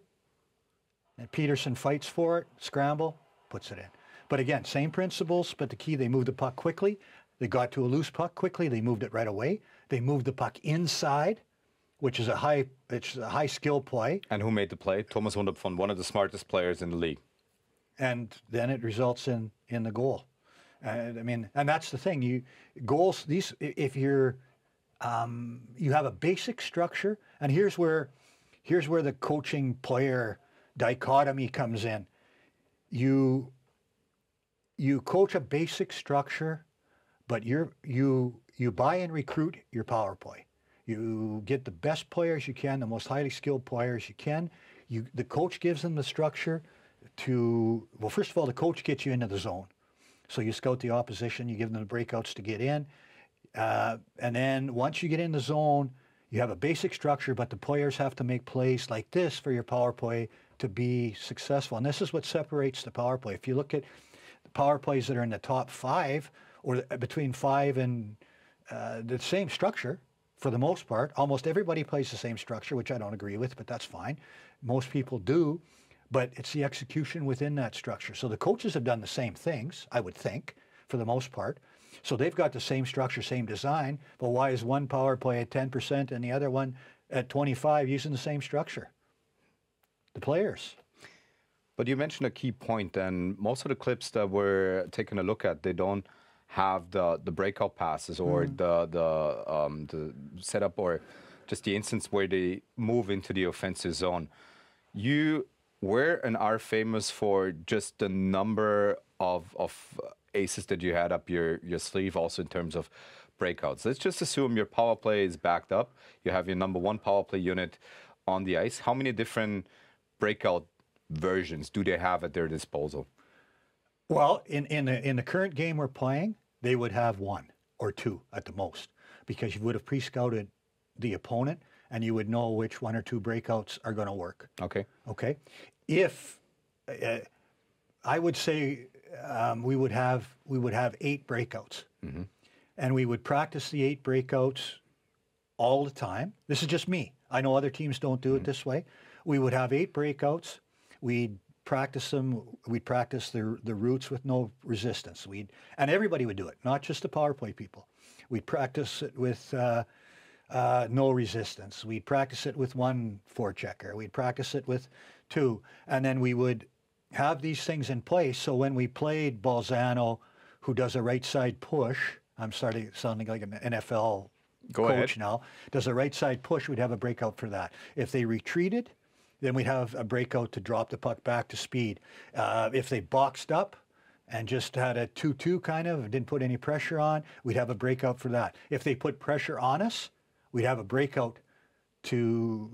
And Peterson fights for it. Scramble. Puts it in. But again, same principles, but the key, they moved the puck quickly. They got to a loose puck quickly. They moved it right away. They moved the puck inside, which is a high skill play. And who made the play? Thomas Hundopfon, one of the smartest players in the league. And then it results in the goal. I mean, and that's the thing. Goals. If you have a basic structure, and here's where the coaching player dichotomy comes in. You coach a basic structure, but you buy and recruit your power play. You get the best players you can, the most highly skilled players you can. The coach gives them the structure well, first of all, the coach gets you into the zone. So you scout the opposition, you give them the breakouts to get in. And then once you get in the zone, you have a basic structure, but the players have to make plays like this for your power play to be successful. And this is what separates the power play. If you look at the power plays that are in the top 5, or between 5 and the same structure, for the most part, almost everybody plays the same structure, which I don't agree with, but that's fine. Most people do, but it's the execution within that structure. So the coaches have done the same things, I would think, for the most part. So they've got the same structure, same design, but why is one power play at 10% and the other one at 25% using the same structure? The players. But you mentioned a key point, and most of the clips that we're taking a look at, they don't have the breakout passes or the setup, or just the instance where they move into the offensive zone. You were and are famous for just the number of aces that you had up your sleeve, also in terms of breakouts. Let's just assume your power play is backed up. You have your number 1 power play unit on the ice. How many different breakout versions do they have at their disposal? Well, in the current game we're playing, they would have 1 or 2 at the most, because you would have pre-scouted the opponent and you would know which 1 or 2 breakouts are going to work. Okay. Okay. If I would say we would have 8 breakouts, mm-hmm. and we would practice the 8 breakouts all the time. This is just me. I know other teams don't do it this way. We would have 8 breakouts. We'd practice them. We'd practice the routes with no resistance. And everybody would do it, not just the power play people. We'd practice it with no resistance. We'd practice it with one forechecker. We'd practice it with two. And then we would have these things in place. So when we played Balzano, who does a right side push, I'm starting sounding like an NFL coach now, does a right side push, we'd have a breakout for that. If they retreated, then we'd have a breakout to drop the puck back to speed. If they boxed up and just had a 2-2 kind of, didn't put any pressure on, we'd have a breakout for that. If they put pressure on us, we'd have a breakout to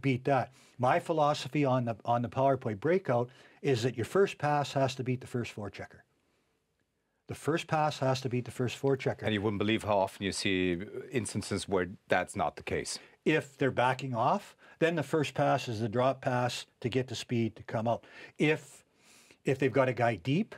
beat that. My philosophy on the power play breakout is that your first pass has to beat the first forechecker. The first pass has to beat the first forechecker. And you wouldn't believe how often you see instances where that's not the case. If they're backing off, then the first pass is the drop pass to get the speed to come out. If they've got a guy deep,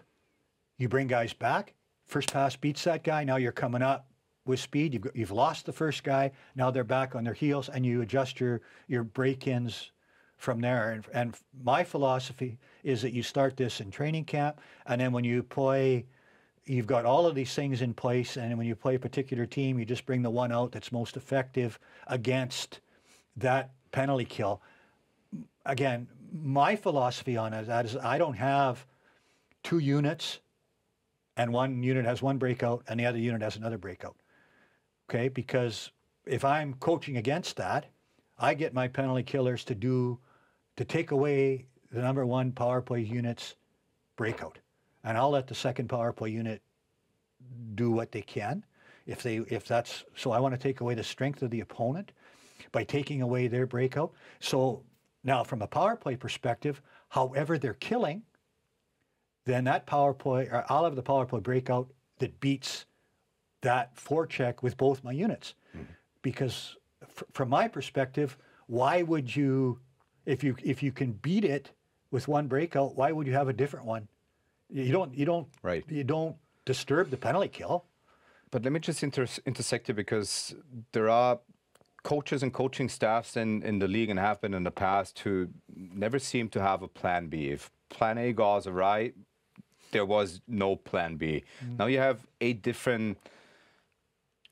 you bring guys back. First pass beats that guy. Now you're coming up with speed. You've lost the first guy. Now they're back on their heels, and you adjust your break-ins from there. And my philosophy is that you start this in training camp, and then when you play, you've got all of these things in place, and when you play a particular team, you just bring the one out that's most effective against that penalty kill. Again, my philosophy on that is I don't have two units and one unit has one breakout and the other unit has another breakout. Okay, because if I'm coaching against that, I get my penalty killers to take away the number one power play unit's breakout. And I'll let the second power play unit do what they can. So I want to take away the strength of the opponent by taking away their breakout. So now from a power play perspective, however they're killing, then that power play, or I'll have the power play breakout that beats that forecheck with both my units. Mm-hmm. Because from my perspective, why would you, if you can beat it with one breakout, why would you have a different one? You don't disturb the penalty kill. But let me just intersect it, because there are coaches and coaching staffs in the league and have been in the past who never seem to have a plan B. If plan A goes awry, there was no plan B. Mm. Now you have 8 different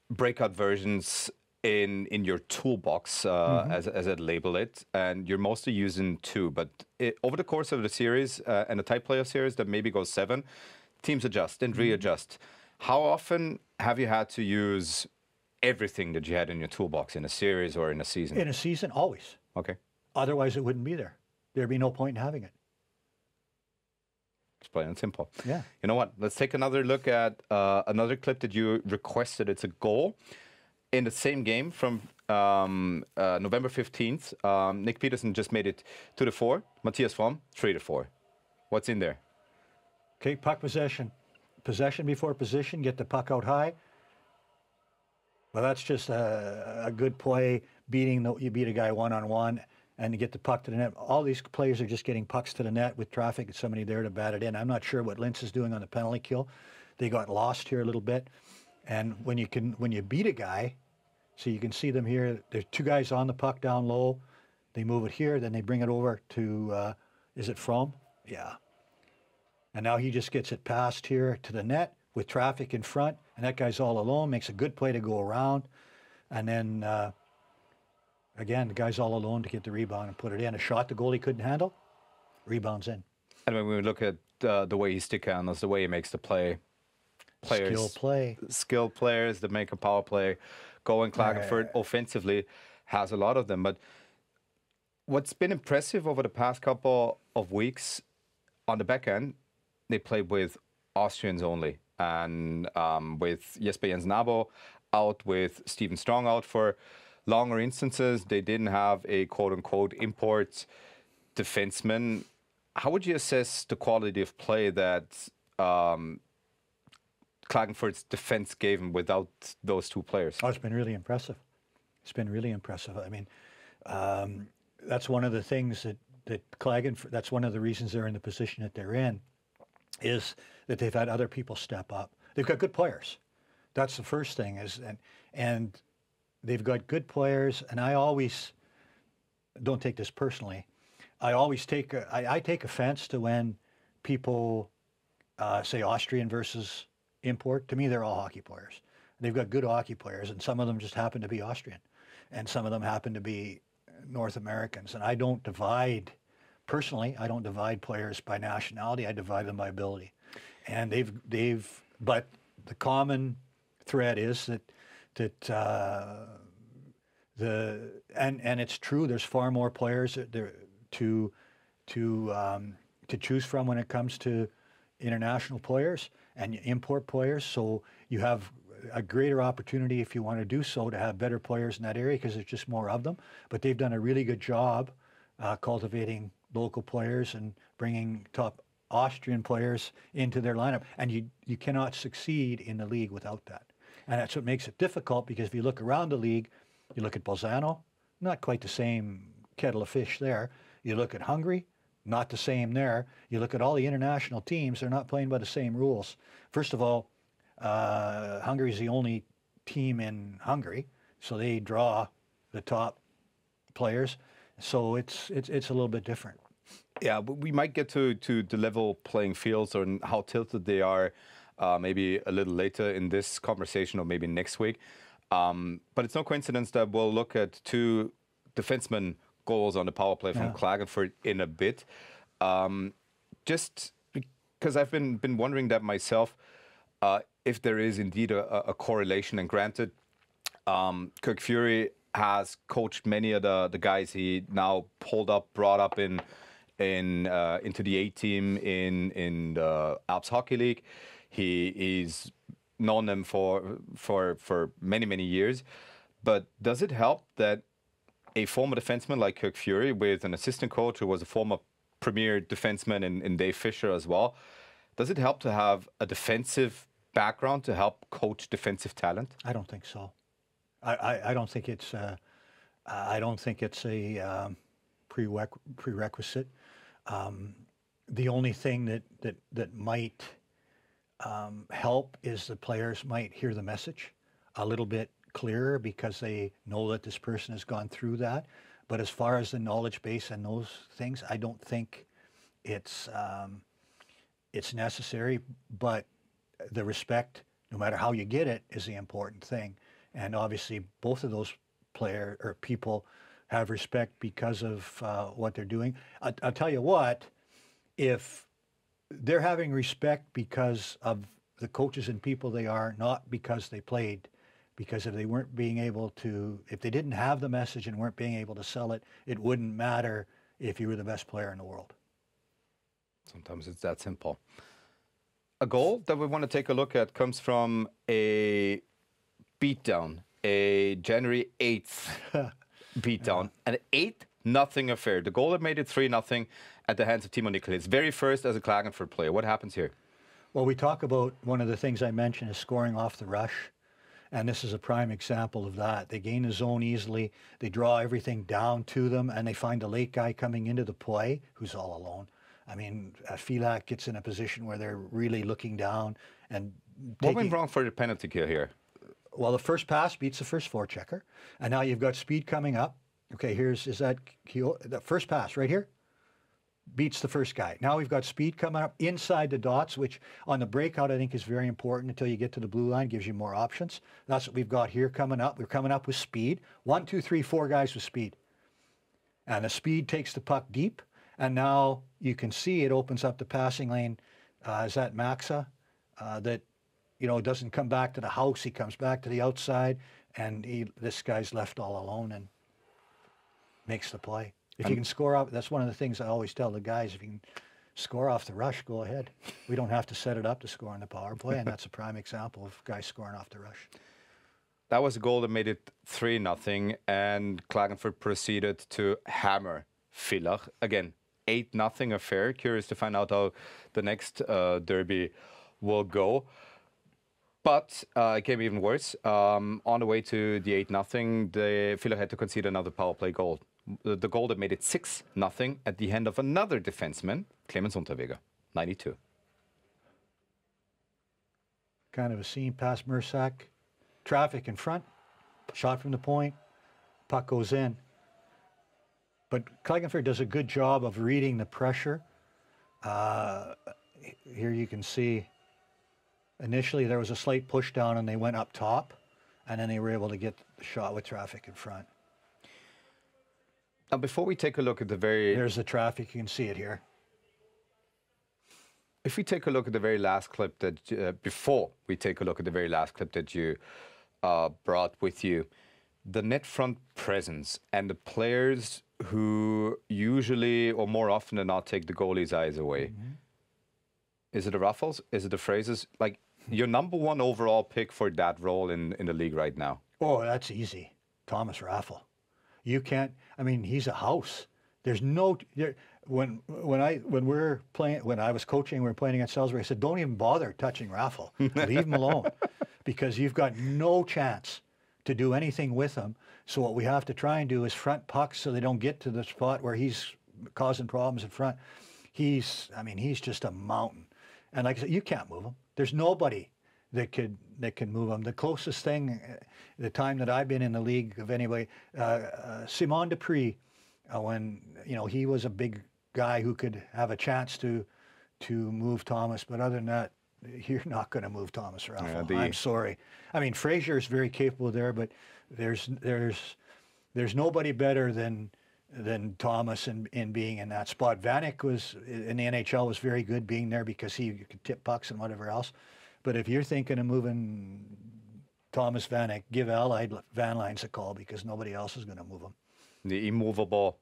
breakout versions in your toolbox, as I'd label it, and you're mostly using 2. But over the course of the series and the type playoff series that maybe goes 7, teams adjust and readjust. How often have you had to use everything that you had in your toolbox in a series or in a season? In a season, always. Okay. Otherwise, it wouldn't be there. There'd be no point in having it. It's plain and simple. Yeah. You know what? Let's take another look at another clip that you requested. It's a goal in the same game from November 15th. Nick Peterson just made it 2-4. Matthias Fromm, 3-4. What's in there? Okay, puck possession. Possession before position, get the puck out high. Well, that's just a good play, you beat a guy one-on-one, and you get the puck to the net. All these players are just getting pucks to the net with traffic and somebody there to bat it in. I'm not sure what Linz is doing on the penalty kill. They got lost here a little bit. And when you beat a guy, so you can see them here, there's 2 guys on the puck down low. They move it here, then they bring it over to, is it Fromm? Yeah. And now he just gets it passed here to the net with traffic in front, and that guy's all alone, makes a good play to go around. And then, again, the guy's all alone to get the rebound and put it in. A shot the goalie couldn't handle, rebounds in. And when we look at the way he stick handles, the way he makes the play, skill players that make a power play, go in Klagenfurt offensively, has a lot of them. But what's been impressive over the past couple of weeks on the back end, they played with Austrians only, and with Jesper Jens-Nabo out, with Stephen Strong out for longer instances. They didn't have a quote-unquote import defenseman. How would you assess the quality of play that Klagenfurt's defense gave him without those 2 players? Oh, it's been really impressive. It's been really impressive. I mean, that's one of the things that Klagenfurt, that's one of the reasons they're in the position that they're in, is that they've had other people step up. They've got good players. That's the first thing, and they've got good players. And I always, don't take this personally, I take offense to when people say Austrian versus import. To me, they're all hockey players. They've got good hockey players, and some of them just happen to be Austrian, and some of them happen to be North Americans. And I don't divide, personally, I don't divide players by nationality. I divide them by ability. And but the common thread is and it's true. There's far more players there to choose from when it comes to international players and import players. So you have a greater opportunity, if you want to do so, to have better players in that area because there's just more of them. But they've done a really good job cultivating local players and bringing top Austrian players into their lineup. And you cannot succeed in the league without that. And that's what makes it difficult, because if you look around the league, you look at Bolzano, not quite the same kettle of fish there. You look at Hungary, not the same there. You look at all the international teams, they're not playing by the same rules. First of all, Hungary is the only team in Hungary, so they draw the top players. So it's a little bit different. Yeah, but we might get to the level playing fields or how tilted they are maybe a little later in this conversation or maybe next week. But it's no coincidence that we'll look at 2 defenseman goals on the power play from Klagenfurt in a bit. Just because I've been wondering that myself, if there is indeed a correlation. And granted, Kirk Fury has coached many of the guys he now brought up into the A team in the Alps Hockey League. He's known them for many years. But does it help that a former defenseman like Kirk Fury, with an assistant coach who was a former premier defenseman in Dave Fisher as well, does it help to have a defensive background to help coach defensive talent? I don't think so. I don't think it's a prerequisite. The only thing that might help is the players might hear the message a little bit clearer because they know that this person has gone through that. But as far as the knowledge base and those things, I don't think it's necessary. But the respect, no matter how you get it, is the important thing. And obviously, both of those people have respect because of what they're doing. I'll tell you what, if they're having respect because of the coaches and people they are, not because they played, because if they weren't being able to, if they didn't have the message and weren't being able to sell it, it wouldn't matter if you were the best player in the world. Sometimes it's that simple. A goal that we want to take a look at comes from a beatdown, a January 8th beatdown, an 8-0 affair. The goal that made it 3-0 at the hands of Timo Nikolic. Very first as a Klagenfurt player. What happens here? Well, we talk about one of the things I mentioned is scoring off the rush. And this is a prime example of that. They gain the zone easily. They draw everything down to them, and they find a late guy coming into the play who's all alone. I mean, Filak gets in a position where they're really looking down and what went wrong for the penalty kill here? Well, the first pass beats the first forechecker, and now you've got speed coming up. Okay, the first pass right here beats the first guy. Now we've got speed coming up inside the dots, which on the breakout I think is very important until you get to the blue line, gives you more options. That's what we've got here coming up. We're coming up with speed. 1, 2, 3, 4 guys with speed. And the speed takes the puck deep, and now you can see it opens up the passing lane. Is that Maxa? That, doesn't come back to the house. He comes back to the outside, and this guy's left all alone and makes the play. If you can score off, that's one of the things I always tell the guys, if you can score off the rush, go ahead. We don't have to set it up to score on the power play, and that's a prime example of guys scoring off the rush. That was a goal that made it 3-0, and Klagenfurt proceeded to hammer Villach. Again, 8-0 affair. Curious to find out how the next derby will go. But it came even worse. On the way to the 8-0, the Villach had to concede another power play goal. The goal that made it 6-0 at the hand of another defenseman, Clemens Unterweger, 92. Kind of a scene past Mersak. Traffic in front, shot from the point, puck goes in. But Klagenfurt does a good job of reading the pressure. Here you can see Initially, there was a slight push down, and they went up top, and then they were able to get the shot with traffic in front. Now, before we take a look at the very... There's the traffic. You can see it here. If we take a look at the very last clip that... before we take a look at the very last clip that you brought with you, the net front presence and the players who usually, or more often than not, take the goalie's eyes away. Mm-hmm. Is it the Raffles? Is it the Phrases? Like, your number one overall pick for that role in the league right now? Oh, that's easy. Thomas Raffle. You can't, I mean, he's a house. There's no, when we're playing, when I was coaching, we were playing against Salisbury, I said, don't even bother touching Raffle. Leave him alone, because you've got no chance to do anything with him. So what we have to try and do is front pucks so they don't get to the spot where he's causing problems in front. I mean, he's just a mountain. And like I said, you can't move him. There's nobody that can move him. The closest thing, the time that I've been in the league of anybody, Simon Dupree, when he was a big guy who could have a chance to move Thomas, but other than that, you're not going to move Thomas Raffle. Yeah, I'm sorry. I mean, Fraser is very capable there, but there's nobody better than Thomas in being in that spot. Vanek was in the NHL was very good being there because he could tip pucks and whatever else. But if you're thinking of moving Thomas Vanek, give Allied Van Lines a call, because nobody else is going to move him. The immovable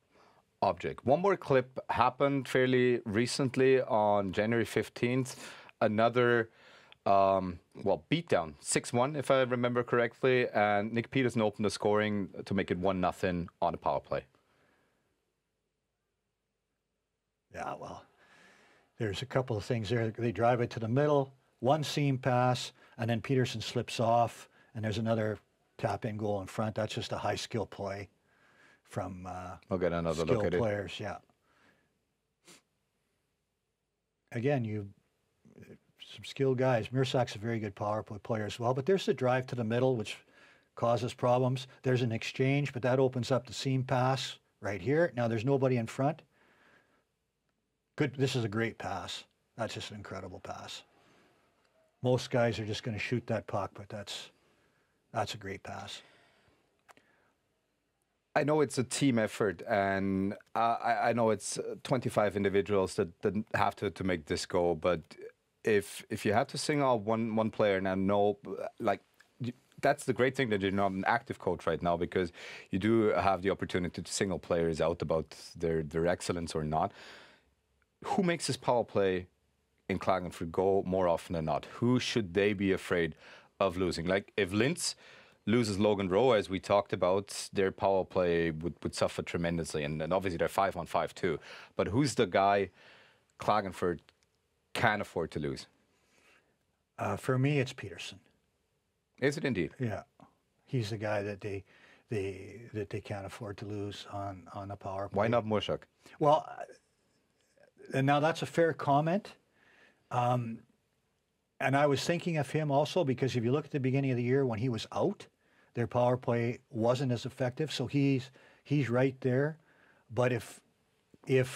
object. One more clip happened fairly recently on January 15th. Another beatdown, 6-1 if I remember correctly, and Nick Peterson opened the scoring to make it 1-0 on a power play. Yeah, well, there's a couple of things there. They drive it to the middle, one seam pass, and then Peterson slips off, and there's another tap-in goal in front. That's just a high-skill play from we'll get another look at players. Yeah. Again, some skilled guys. Mirsak's a very good power play player as well, but there's the drive to the middle, which causes problems. There's an exchange, but that opens up the seam pass right here. Now there's nobody in front. Good. This is a great pass. That's just an incredible pass. Most guys are just going to shoot that puck, but that's a great pass. I know it's a team effort, and I know it's 25 individuals that have to make this go. But if you had to single out one player, and I know, like, that's the great thing that you're not an active coach right now, because you do have the opportunity to single players out about their excellence or not. Who makes this power play in Klagenfurt go more often than not? Who should they be afraid of losing? Like, if Linz loses Logan Rowe, as we talked about, their power play would suffer tremendously. And obviously they're 5-on-5 too. But who's the guy Klagenfurt can't afford to lose? For me, it's Peterson. Is it indeed? Yeah. He's the guy that they can't afford to lose on the power play. Why not Mushak? Well, and now that's a fair comment. And I was thinking of him also because if you look at the beginning of the year when he was out, their power play wasn't as effective. So he's right there. But if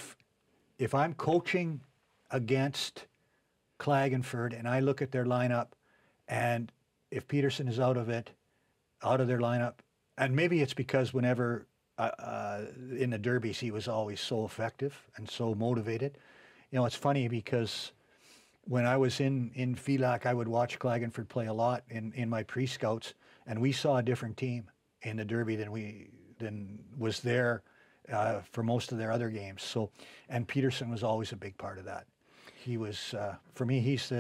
I'm coaching against Klagenfurt and I look at their lineup, and if Peterson is out of their lineup, and maybe it's because whenever in the derbies he was always so effective and so motivated. You know, it's funny because when I was in VLAC, I would watch Klagenfurt play a lot in my pre-scouts, and we saw a different team in the derby than was there for most of their other games. So, and Peterson was always a big part of that. He was, for me, he's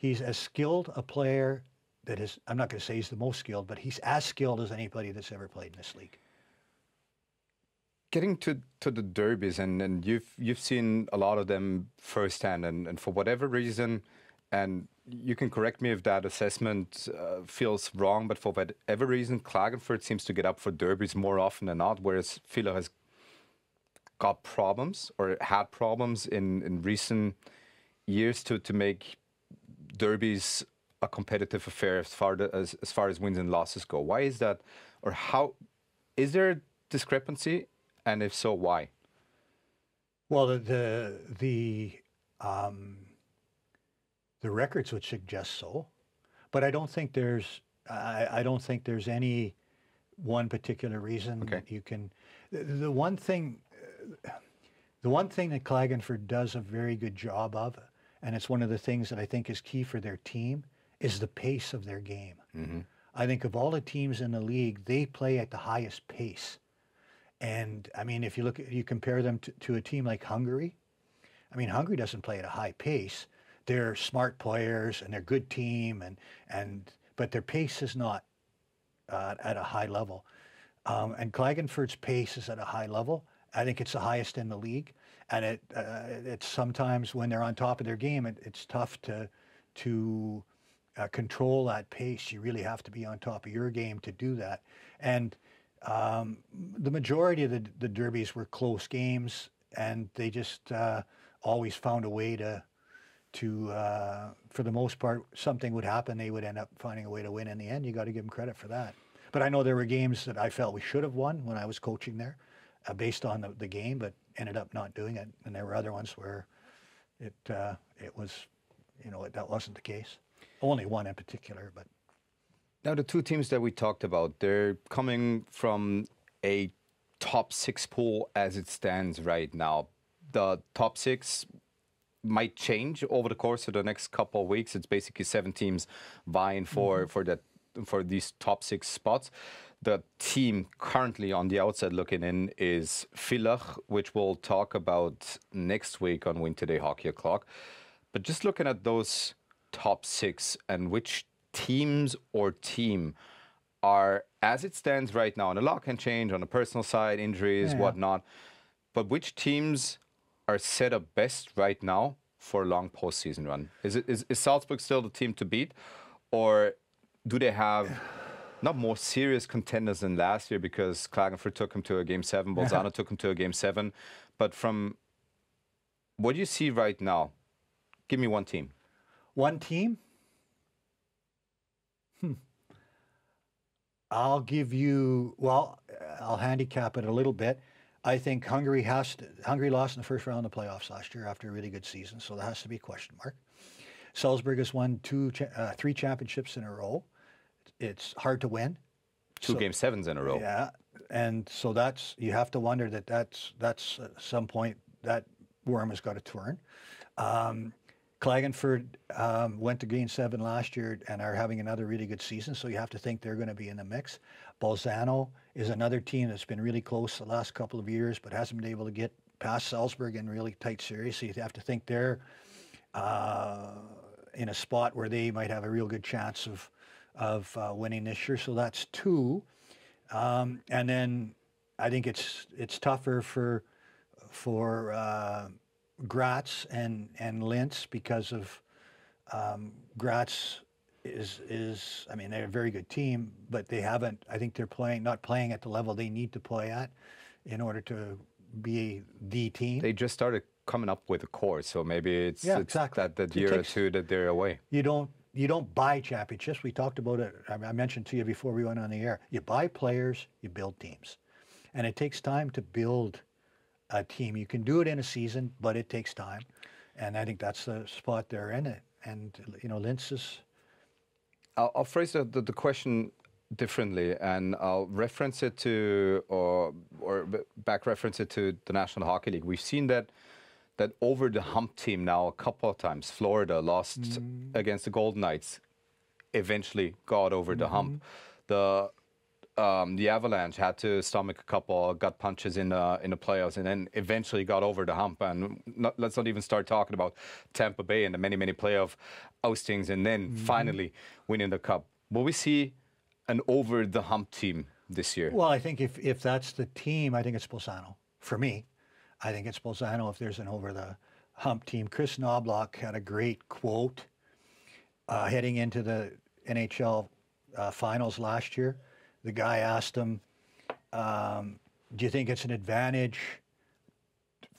as skilled a player that is. I'm not going to say he's the most skilled, but he's as skilled as anybody that's ever played in this league. Getting to the derbies, and you've seen a lot of them firsthand, and for whatever reason, and you can correct me if that assessment feels wrong, but for whatever reason, Klagenfurt seems to get up for derbies more often than not, whereas Villach has got problems or had problems in recent years to make derbies a competitive affair as far as wins and losses go. Why is that, or how is there a discrepancy? And if so, why? Well, The records would suggest so, but I don't think there's any one particular reason that you can. The one thing that Klagenfurt does a very good job of, and it's one of the things that I think is key for their team, is the pace of their game. I think of all the teams in the league, they play at the highest pace. And I mean, if you compare them to a team like Hungary, I mean, Hungary doesn't play at a high pace. They're smart players and they're a good team, but their pace is not at a high level. And Klagenfurt's pace is at a high level. I think it's the highest in the league. And it's sometimes when they're on top of their game, it's tough to control that pace. You really have to be on top of your game to do that. And the majority of the derbies were close games, and they just always found a way to for the most part, something would happen. They would end up finding a way to win in the end. You got to give them credit for that. But I know there were games that I felt we should have won when I was coaching there, based on the game, but ended up not doing it. And there were other ones where it was, that wasn't the case. Only one in particular, but. Now, the two teams that we talked about, they're coming from a top 6 pool as it stands right now. The top 6 might change over the course of the next couple of weeks. It's basically 7 teams vying for these top 6 spots. The team currently on the outside looking in is Villach, which we'll talk about next week on Win Today Hockey O'Clock. But just looking at those top 6 and which teams or team are, as it stands right now, and a lot can change on the personal side, injuries, whatnot, but which teams are set up best right now for a long postseason run? Is Salzburg still the team to beat, or do they have not more serious contenders than last year because Klagenfurt took them to a Game 7, Bolzano took them to a Game 7, but from what do you see right now, give me one team. One team? I'll handicap it a little bit. I think Hungary lost in the first round of the playoffs last year after a really good season, so that has to be a question mark. Salzburg has won 3 championships in a row. It's hard to win. 2 Game 7s in a row. Yeah, and so you have to wonder that's at some point that worm has got to turn. Klagenfurt went to Game 7 last year and are having another really good season, so you have to think they're going to be in the mix. Bolzano is another team that's been really close the last couple of years, but hasn't been able to get past Salzburg in really tight series, so you have to think they're in a spot where they might have a real good chance of winning this year. So that's 2. And then I think it's tougher for Graz and Linz because of Graz is I mean, they're a very good team, but they haven't, I think they're not playing at the level they need to play at in order to be the team. They just started coming up with a core, so maybe it's exactly. that year or two that they're away. You don't buy championships. We talked about it. I mentioned to you before we went on the air. You buy players, you build teams. And it takes time to build a team. You can do it in a season, but it takes time. And I think that's the spot they're in it. And, Linz is... I'll phrase the question differently, and I'll reference it to, or back reference it to the National Hockey League. We've seen that over-the-hump team now a couple of times. Florida lost against the Golden Knights, eventually got over the hump. The Avalanche had to stomach a couple gut punches in the playoffs, and then eventually got over the hump. And let's not even start talking about Tampa Bay and the many playoff oustings, and then finally winning the cup. Will we see an over-the-hump team this year? Well, I think if that's the team, I think it's Bolzano. For me, I think it's Bolzano if there's an over-the-hump team. Chris Knobloch had a great quote heading into the NHL finals last year. The guy asked him, do you think it's an advantage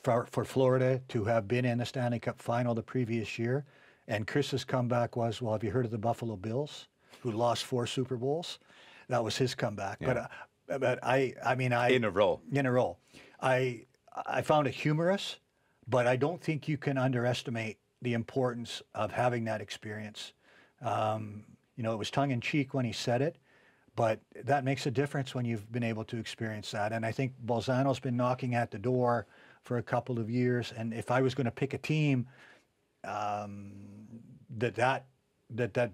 for Florida to have been in the Stanley Cup final the previous year? And Chris's comeback was, well, have you heard of the Buffalo Bills, who lost 4 Super Bowls? That was his comeback. Yeah. But I mean, in a row. I found it humorous, but I don't think you can underestimate the importance of having that experience. You know, it was tongue-in-cheek when he said it, but that makes a difference when you've been able to experience that. And I think Bolzano's been knocking at the door for a couple of years. And if I was going to pick a team that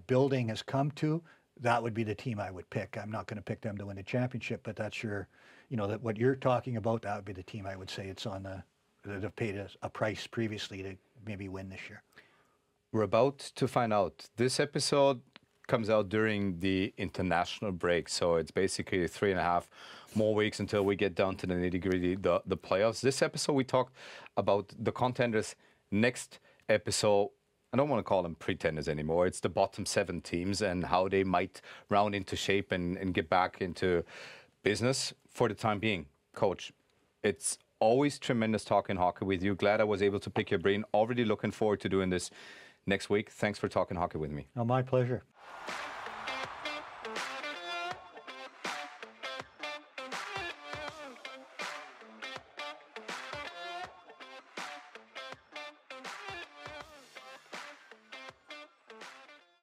building has come to, that would be the team I would pick. I'm not going to pick them to win the championship, but that's your, you know, that what you're talking about, that would be the team I would say it's on that have paid a price previously to maybe win this year. We're about to find out. This episode comes out during the international break, so it's basically 3.5 more weeks until we get down to the nitty-gritty, the playoffs. This episode, we talked about the contenders. Next episode, I don't want to call them pretenders anymore. It's the bottom 7 teams and how they might round into shape and get back into business for the time being. Coach, it's always tremendous talking hockey with you. Glad I was able to pick your brain. Already looking forward to doing this next week. Thanks for talking hockey with me. Oh, my pleasure.